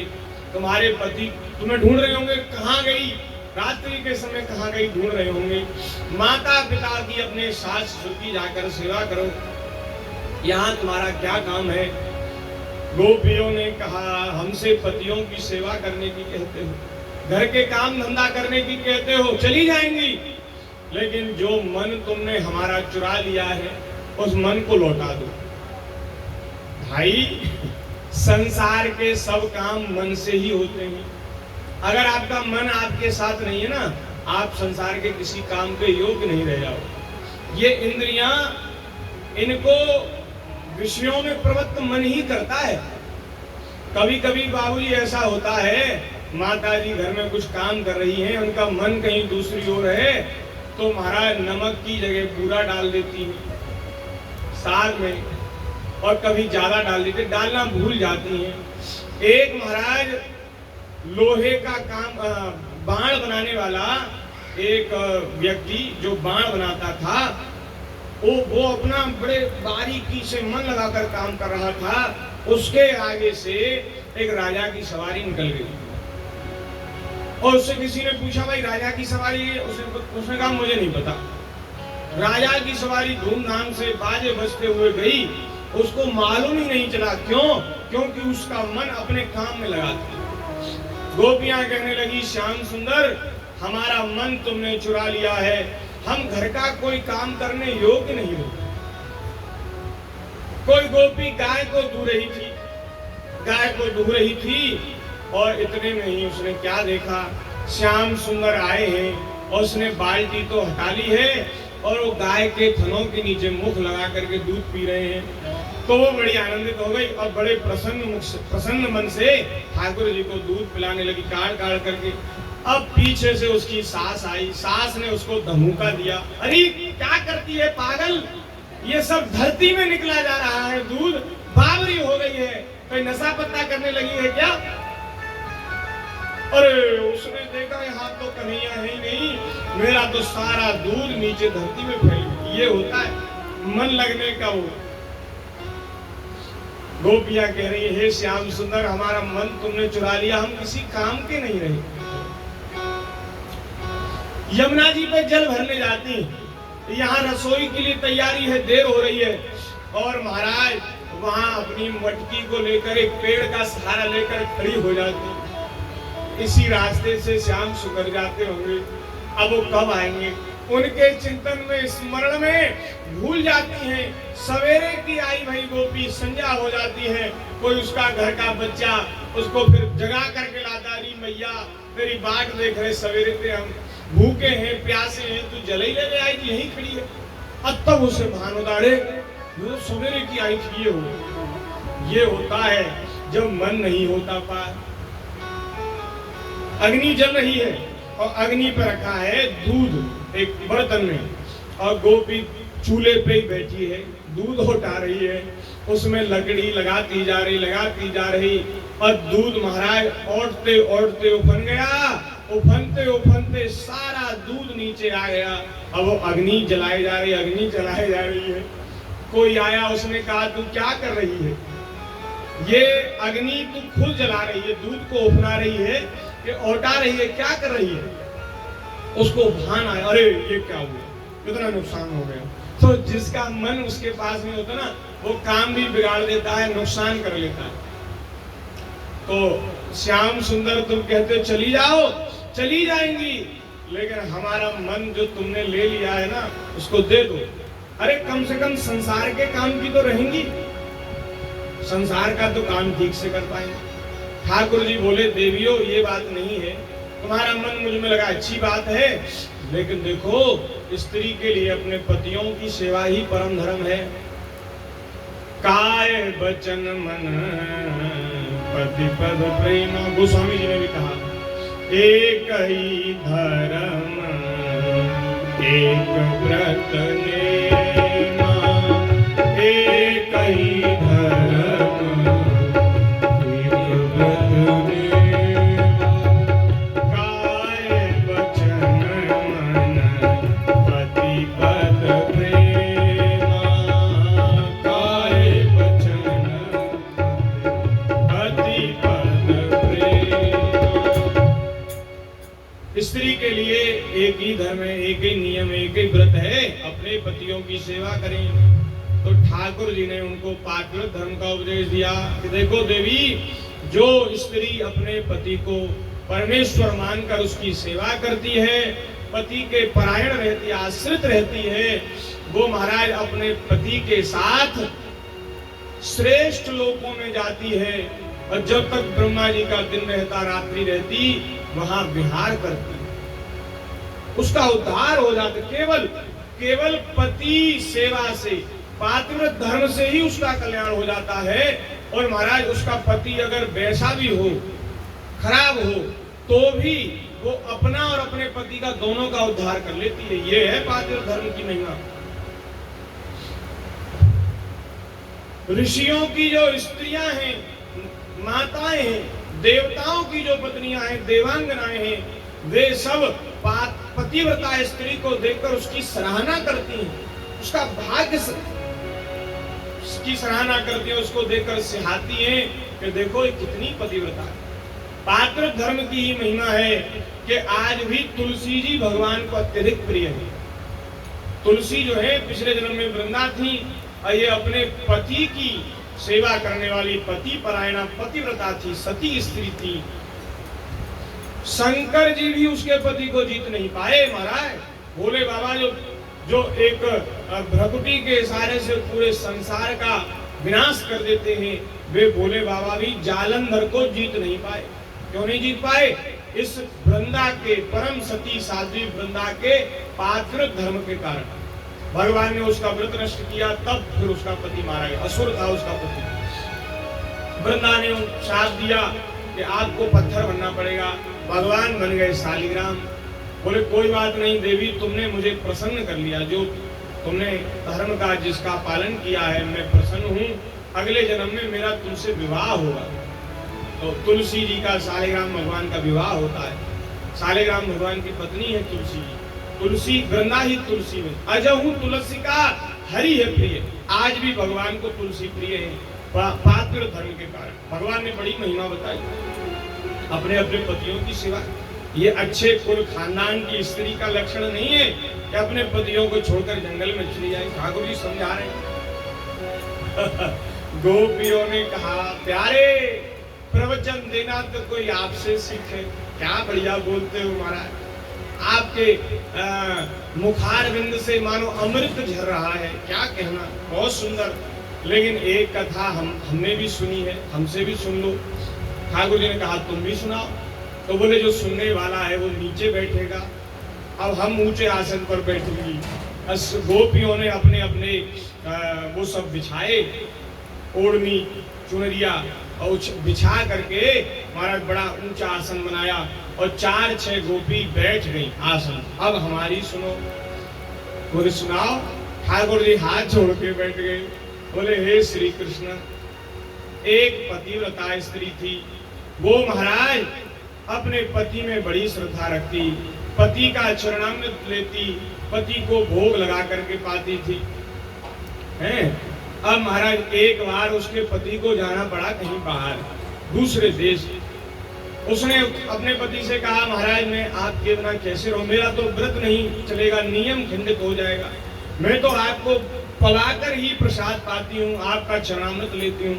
तुम्हारे पति तुम्हें ढूंढ रहे होंगे, कहाँ गई, रात्रि के समय कहाँ गई ढूंढ रहे होंगे। माता पिता की, अपने सास ससुर की जाकर सेवा करो, यहाँ तुम्हारा क्या काम है? गोपियों ने कहा, हमसे पतियों की सेवा करने की कहते हो, घर के काम धंधा करने की कहते हो, चली जाएंगी, लेकिन जो मन तुमने हमारा चुरा लिया है उस मन को लौटा दो। भाई संसार के सब काम मन से ही होते हैं। अगर आपका मन आपके साथ नहीं है ना, आप संसार के किसी काम के योग्य नहीं रह जाओ। ये इंद्रियां, इनको विषयों में प्रवृत्त मन ही करता है। कभी कभी बाबूजी ऐसा होता है, माता जी घर में कुछ काम कर रही हैं, उनका मन कहीं दूसरी ओर है, तो महाराज नमक की जगह पूरा डाल देती है साग में, और कभी ज्यादा डाल देते, डालना भूल जाती हैं। एक महाराज लोहे का काम, बाण बनाने वाला एक व्यक्ति जो बाण बनाता था, वो अपना बड़े बारीकी से मन लगाकर काम कर रहा था। उसके आगे से एक राजा की सवारी निकल गई और उससे किसी ने पूछा, भाई राजा की सवारी है? उसने कहा मुझे नहीं पता। राजा की सवारी धूमधाम से बाजे बजते हुए गई, उसको मालूम ही नहीं चला। क्यों? क्योंकि उसका मन अपने काम में लगा था। गोपियां कहने लगी, श्याम सुंदर, हमारा मन तुमने चुरा लिया है, हम घर का कोई काम करने योग्य नहीं हो। कोई गोपी गाय को दूह रही थी और इतने में ही उसने क्या देखा, श्याम सुंदर आए हैं और उसने बाल्टी तो हटा ली है और वो गाय के थनों के नीचे मुख लगा करके दूध पी रहे हैं। तो वो बड़ी आनंदित हो गई और बड़े प्रसन्न मन से ठाकुर जी को दूध पिलाने लगी, काट काट करके। अब पीछे से उसकी सास आई, सास ने उसको धमूका दिया, अरे क्या करती है पागल, ये सब धरती में निकला जा रहा है दूध, बावरी हो गई है, कोई नशा पत्ता करने लगी है क्या? अरे उसने देखा यहाँ तो कन्हैया है ही नहीं, मेरा तो सारा दूध नीचे धरती में फैल गया। ये होता है मन लगने का वो। गोपियां कह रही है, हे श्याम सुंदर, हमारा मन तुमने चुरा लिया, हम किसी काम के नहीं रहे। यमुना जी पे जल भरने जाती, यहाँ रसोई के लिए तैयारी है, देर हो रही है और महाराज वहां अपनी मटकी को लेकर एक पेड़ का सहारा लेकर खड़ी हो जाती। इसी रास्ते से श्याम सुंदर जाते होंगे, अब वो कब आएंगे? उनके चिंतन में, स्मरण में भूल जाती हैं। सवेरे की आई भाई गोपी, संध्या हो जाती है, कोई उसका घर का बच्चा उसको फिर जगा करके लाता, अरे मैया तेरी बाट देख रहे, सवेरे पे हम भूखे हैं, प्यासे हैं, तू जल ही लेने आई थी, यहीं खड़ी है। अब तब उसे भान उतारे, जो सवेरे की आई थी। ये होता है जब मन नहीं होता पार। अग्नि जल रही है और अग्नि पर रखा है दूध एक बर्तन में, और गोपी चूल्हे पे ही बैठी है, दूध उठा रही है, उसमें लकड़ी लगाती जा रही और दूध महाराज औटते औटते उफनते उफनते सारा दूध नीचे आ गया। अब वो अग्नि जलाई जा रही है। कोई आया, उसने कहा तू क्या कर रही है? ये अग्नि तू खुद जला रही है, दूध को उफना रही है कि औटा रही है, क्या कर रही है? उसको भान आया, अरे ये क्या हुआ, कितना नुकसान हो गया। तो जिसका मन उसके पास नहीं होता ना, वो काम भी बिगाड़ देता है, नुकसान कर लेता है। तो श्याम सुंदर तुम कहते चली जाओ, चली जाएंगी, लेकिन हमारा मन जो तुमने ले लिया है ना, उसको दे दो। अरे कम से कम संसार के काम की तो रहेंगी, संसार का तो काम ठीक से कर पाएंगे। ठाकुर जी बोले, देवियों ये बात नहीं है, तुम्हारा मन मुझ में लगा, अच्छी बात है, लेकिन देखो स्त्री के लिए अपने पतियों की सेवा ही परम धर्म है। काय वचन मन पति पद प्रेम, गोस्वामी जी ने भी कहा, एक ही धर्म एक व्रत नेमा, एक ही धर्म एक व्रत नेमा, काय वचन मन पति पद प्रेमा, काय वचन पति पद प्रेमा। स्त्री के लिए एक ही धर्म है, एक ही नियम, एक ही व्रत है, अपने पतियों की सेवा करें। तो ठाकुर जी ने उनको पातिव्रत धर्म का उपदेश दिया कि देखो देवी, जो स्त्री अपने पति को परमेश्वर मानकर उसकी सेवा करती है, पति के परायण रहती है, आश्रित रहती है, वो महाराज अपने पति के साथ श्रेष्ठ लोकों में जाती है, और जब तक ब्रह्मा जी का दिन रहता, रात्रि रहती, वहां विहार करती, उसका उद्धार हो जाता। केवल पति सेवा से, पातिव्रत धर्म से ही उसका कल्याण हो जाता है। और महाराज उसका पति अगर वैसा भी हो, खराब हो, तो भी वो अपना और अपने पति का दोनों का उद्धार कर लेती है। ये है पातिव्रत धर्म की महिमा। ऋषियों की जो स्त्रियां हैं, माताएं हैं, देवताओं की जो पत्नियां हैं, देवांगनाएं हैं, वे सब पतिव्रता स्त्री को देखकर उसकी सराहना करती हैं, उसका भाग्य उसकी सराहना करती है, उसको देखकर सिहाती हैं कि देखो ये कितनी पतिव्रता है। पात्र धर्म की ही महिमा है कि आज भी तुलसी जी भगवान को अत्यधिक प्रिय है। तुलसी जो है पिछले जन्म में वृंदा थी और ये अपने पति की सेवा करने वाली पति परायणा पतिव्रता थी, सती स्त्री थी। शंकर जी भी उसके पति को जीत नहीं पाए महाराज। भोले बाबा जो एक भ्रकुटी के इशारे से पूरे संसार का विनाश कर देते हैं, वे भोले बाबा भी जालंधर को जीत नहीं पाए। क्यों नहीं जीत पाए? इस वृंदा के परम सती साध्वी वृंदा के पात्र धर्म के कारण। भगवान ने उसका व्रत नष्ट किया, तब फिर उसका पति मारा गया। असुर था उसका पति। वृंदा ने श्राप दिया कि आपको पत्थर बनना पड़ेगा। भगवान बन गए शालिग्राम। बोले कोई बात नहीं देवी, तुमने मुझे प्रसन्न कर लिया, जो तुमने धर्म का जिसका पालन किया है मैं प्रसन्न हूँ। अगले जन्म में मेरा तुमसे विवाह होगा। तो तुलसी जी का शालिग्राम भगवान का विवाह होता है। शालिग्राम भगवान की पत्नी है तुलसी जी। तुलसी वृंदा ही तुलसी में अजहू तुलसी का हरि है प्रिय। आज भी भगवान को तुलसी प्रिय है पात्र धर्म के कारण। भगवान ने बड़ी महिमा बताई अपने अपने पतियों की सेवा। ये अच्छे कुल खानदान की स्त्री का लक्षण नहीं है कि अपने पतियों को छोड़कर जंगल में चली जाए। ठाकुर जी समझा रहे हैं। गोपियों ने कहा प्यारे प्रवचन देना तो कोई आपसे सीखे। क्या बढ़िया बोलते हो महाराज, आपके मुखार बिंद से मानो अमृत झर रहा है। क्या कहना, बहुत सुंदर। लेकिन एक कथा हमने भी सुनी है, हमसे भी सुन लो। ठाकुर जी ने कहा तुम भी सुनाओ। तो बोले जो सुनने वाला है वो नीचे बैठेगा, अब हम ऊंचे आसन पर बैठेंगी। गोपियों ने अपने अपने वो सब बिछाए, ओढ़नी चुनरिया और बिछा करके महाराज बड़ा ऊंचा आसन बनाया और 4-6 गोपी बैठ गई आसन। अब हमारी सुनो। बोले सुनाओ। ठाकुर जी हाथ जोड़ के बैठ गए। बोले हे श्री कृष्ण, एक पतिव्रता स्त्री थी। वो महाराज अपने पति में बड़ी श्रद्धा रखती, पति का चरणामृत लेती, पति को भोग लगा करके पाती थी। हैं? अब महाराज एक बार उसके पति को जाना पड़ा कहीं बाहर दूसरे देश। उसने अपने पति से कहा महाराज मैं आपके बिना कैसे रहूं, मेरा तो व्रत नहीं चलेगा, नियम खंडित हो जाएगा। मैं तो आपको पवाकर ही प्रसाद पाती हूँ, आपका चरणामृत लेती हूँ।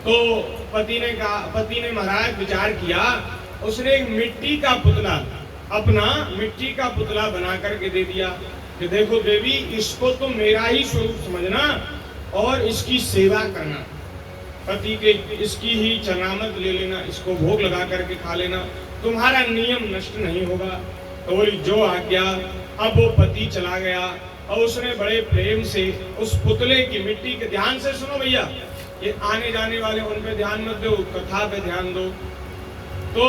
तो पति ने महाराज विचार किया। उसने एक मिट्टी का पुतला, अपना मिट्टी का पुतला बना करके दे दिया कि देखो देवी, इसको तो मेरा ही स्वरूप समझना और इसकी सेवा करना। पति के इसकी ही चरणामृत ले लेना, इसको भोग लगा करके खा लेना, तुम्हारा नियम नष्ट नहीं होगा। तो बोली जो आज्ञा। अब वो पति चला गया और उसने बड़े प्रेम से उस पुतले की मिट्टी के, ध्यान से सुनो भैया, ये आने जाने वाले उन पे ध्यान मत दो, कथा पे ध्यान दो। तो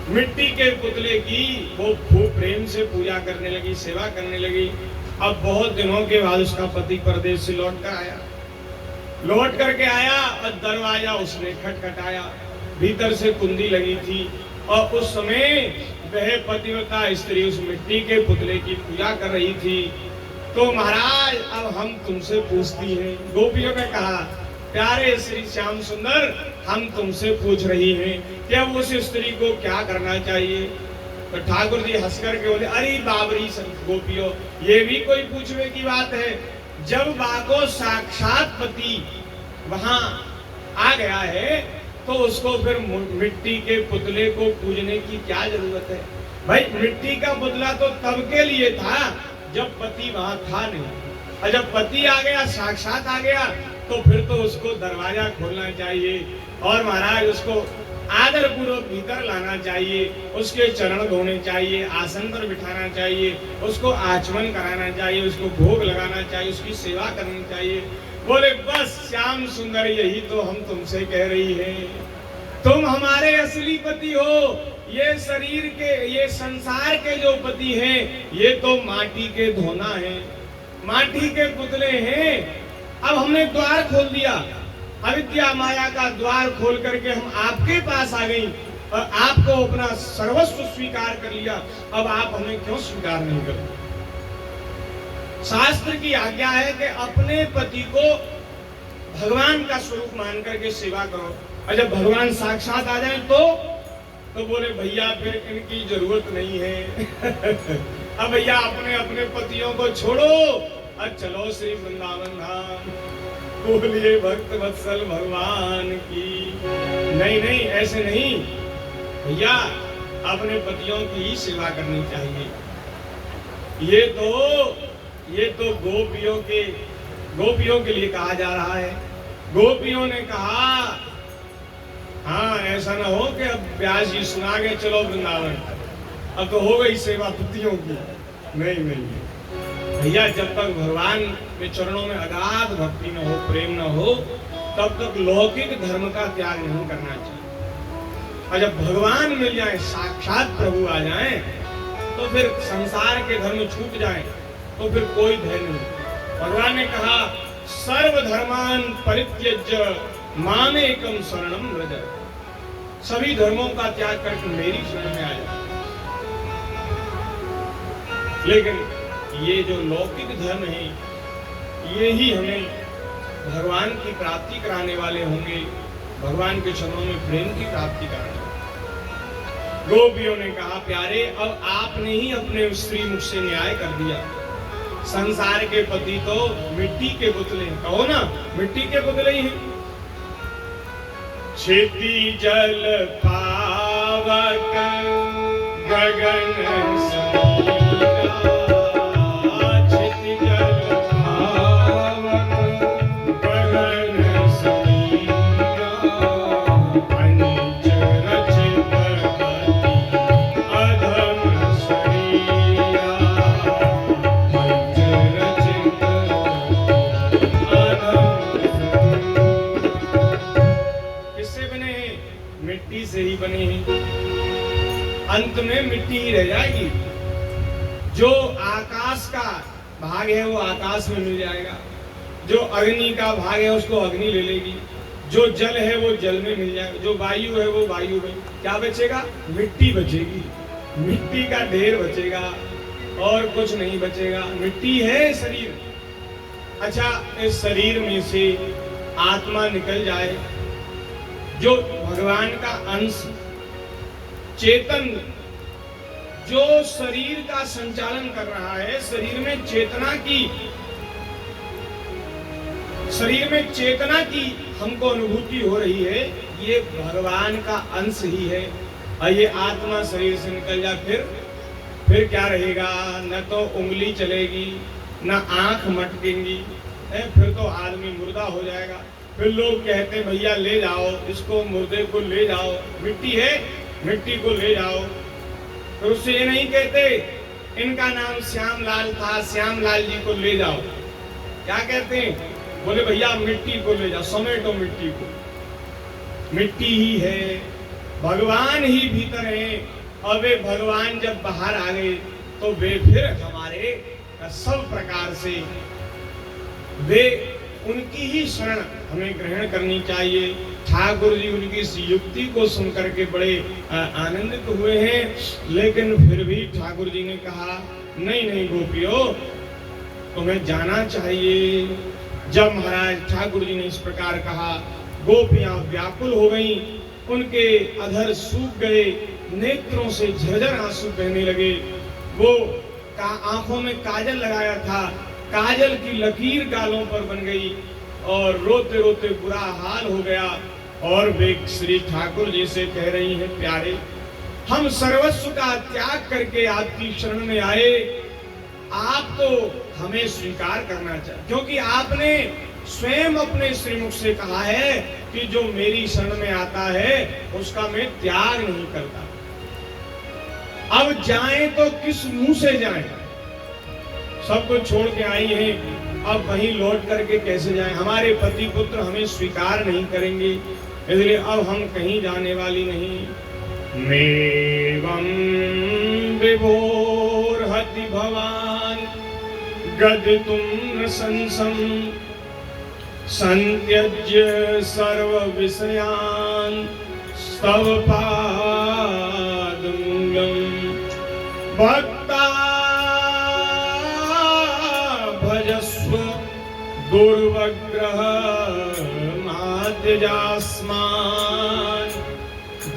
मिट्टी के पुतले की वो खूब प्रेम से पूजा करने लगी, सेवा करने लगी। अब बहुत दिनों के बाद उसका पति परदेश से लौट कर आया। लौट करके आया और दरवाजा उसने खटखटाया। भीतर से कुंडी लगी थी और उस समय वह पतिव्रता स्त्री उस मिट्टी के पुतले की पूजा कर रही थी। तो महाराज अब हम तुमसे पूछती हैं। गोपियों ने कहा प्यारे श्री श्याम सुंदर, हम तुमसे पूछ रही हैं कि अब उस स्त्री को क्या करना चाहिए। तो ठाकुर जी हंस करके बोले अरे बाबरी गोपियों, ये भी कोई पूछने की बात है। जब बाको साक्षात पति वहां आ गया है तो उसको फिर मिट्टी के पुतले को पूजने की क्या जरूरत है। भाई मिट्टी का पुतला तो तब के लिए था जब पति वहां था नहीं, और जब पति आ गया, साक्षात आ गया, तो फिर तो उसको दरवाजा खोलना चाहिए और महाराज उसको आदर पूर्वक भीतर लाना चाहिए, उसके चरण धोने चाहिए, आसन पर बिठाना चाहिए, उसको आचमन कराना चाहिए, उसको भोग लगाना चाहिए, उसकी सेवा करनी चाहिए। बोले बस श्याम सुंदर, यही तो हम तुमसे कह रही हैं। तुम हमारे असली पति हो। ये शरीर के, ये संसार के जो पति हैं, ये तो माटी के धोना है, माटी के पुतले हैं। अब हमने द्वार खोल दिया, अविद्या माया का द्वार खोल करके हम आपके पास आ गई। और आपको अपना सर्वस्व स्वीकार कर लिया, अब आप हमें क्यों स्वीकार नहीं करते? शास्त्र की आज्ञा है कि अपने पति को भगवान का स्वरूप मान करके सेवा करो, और जब भगवान साक्षात आ जाए तो बोले भैया फिर इनकी जरूरत नहीं है। अब भैया अपने अपने पतियों को छोड़ो और चलो श्री वृंदावन धाम, बोलिए भक्त वत्सल भगवान की। नहीं नहीं, ऐसे नहीं भैया, अपने पतियों की ही सेवा करनी चाहिए। ये तो गोपियों के लिए कहा जा रहा है। गोपियों ने कहा हाँ, ऐसा ना हो कि अब व्यास जी सुना गए चलो वृंदावन, अब तो हो गई सेवा पतियों की। नहीं नहीं भैया, जब तक भगवान के चरणों में अगाध भक्ति न हो, प्रेम न हो, तब तक लौकिक धर्म का त्याग नहीं करना चाहिए। और जब भगवान मिल जाए, साक्षात प्रभु आ जाए, तो फिर संसार के धर्म छूट जाए तो फिर कोई भय नहीं। भगवान ने कहा सर्वधर्मान परित्यज्य मामेकं शरणं व्रज, सभी धर्मों का त्याग करके मेरी शरण में आ जाए। लेकिन ये जो लौकिक धर्म है, ये ही हमें भगवान की प्राप्ति कराने वाले होंगे, भगवान के चरणों में प्रेम की प्राप्ति कराने। गोपियों ने कहा प्यारे, अब आपने ही अपने स्त्री मुख से न्याय कर दिया। संसार के पति तो मिट्टी के पुतले, कहो ना मिट्टी के पुतले ही हैं। क्षिति जल पावक गगन समीरा, क्षिति जल पावक गगन समीरा, पंच रचित पति अधम शरीरा, पंच रचित मिट्टी से ही बने हैं, अंत में मिट्टी ही रह जाएगी। जो आकाश का भाग है वो आकाश में मिल जाएगा, जो अग्नि का भाग है उसको अग्नि ले लेगी, जो जल है वो जल में मिल जाएगा, जो वायु है वो वायु में। क्या बचेगा? मिट्टी बचेगी, मिट्टी का ढेर बचेगा और कुछ नहीं बचेगा। मिट्टी है शरीर। अच्छा, इस शरीर में से आत्मा निकल जाए, जो भगवान का अंश चेतन, जो शरीर का संचालन कर रहा है, शरीर में चेतना की हमको अनुभूति हो रही है, ये भगवान का अंश ही है। और ये आत्मा शरीर से निकल जाए फिर क्या रहेगा? न तो उंगली चलेगी, न आंख मटकेंगी, फिर तो आदमी मुर्दा हो जाएगा। फिर लोग कहते भैया ले जाओ इसको, मुर्दे को ले जाओ, मिट्टी है मिट्टी को ले जाओ। तो उससे ये नहीं कहते इनका नाम श्याम लाल था, श्याम लाल जी को ले जाओ। क्या कहते हैं? बोले भैया मिट्टी को ले जाओ, समेटो मिट्टी को। मिट्टी ही है, भगवान ही भीतर है। और वे भगवान जब बाहर आ गए तो वे फिर हमारे सब प्रकार से वे उनकी ही शरण हमें ग्रहण करनी चाहिए। ठाकुर जी उनकी इस युक्ति को सुनकर के बड़े आनंदित हुए हैं, लेकिन फिर भी ठाकुर जी ने कहा नहीं गोपियों, तुम्हें जाना चाहिए। जब महाराज ठाकुर जी ने इस प्रकार कहा, गोपियां व्याकुल हो गईं, उनके अधर सूख गए, नेत्रों से झरझर आंसू बहने लगे। वो आंखों में काजल लगाया था, काजल की लकीर गालों पर बन गई और रोते रोते बुरा हाल हो गया। और वे श्री ठाकुर जी से कह रही हैं, प्यारे हम सर्वस्व का त्याग करके आपकी शरण में आए, आपको हमें स्वीकार करना चाहिए, क्योंकि आपने स्वयं अपने श्रीमुख से कहा है कि जो मेरी शरण में आता है उसका मैं त्याग नहीं करता। अब जाएं तो किस मुंह से जाएं? सब कुछ छोड़ के आई हैं, अब वहीं लौट करके कैसे जाएं? हमारे पति पुत्र हमें स्वीकार नहीं करेंगे, इसलिए अब हम कहीं जाने वाली नहीं। मेवं विभोर्हति भवान गदितुं न संसं संत्यज्य सर्व विषयान् स्तव पाद भक्ता भजस्व दुर्वग्रह मात्यजास्मान्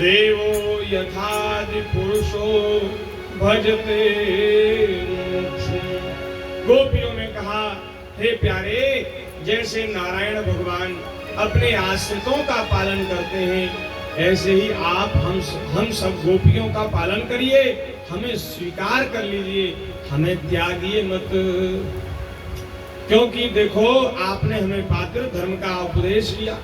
देवो यथादि पुरुषो भजते मोक्षम्। गोपियों ने कहा, हे प्यारे, जैसे नारायण भगवान अपने आश्रितों का पालन करते हैं, ऐसे ही आप हम सब गोपियों का पालन करिए, हमें स्वीकार कर लीजिए, हमें त्यागिए मत। क्योंकि देखो, आपने हमें पात्र धर्म का उपदेश किया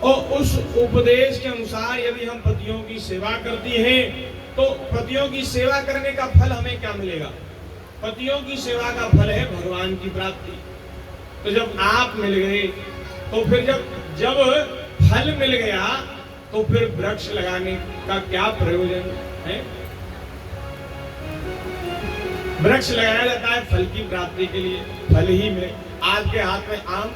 और उस उपदेश के अनुसार यदि हम पतियों की सेवा करती हैं तो पतियों की सेवा करने का फल हमें क्या मिलेगा? पतियों की सेवा का फल है भगवान की प्राप्ति। तो जब आप मिल गए तो फिर जब फल मिल गया तो फिर वृक्ष लगाने का क्या प्रयोजन है? वृक्ष लगाया जाता है फल की प्राप्ति के लिए, फल ही में। आपके हाथ में आम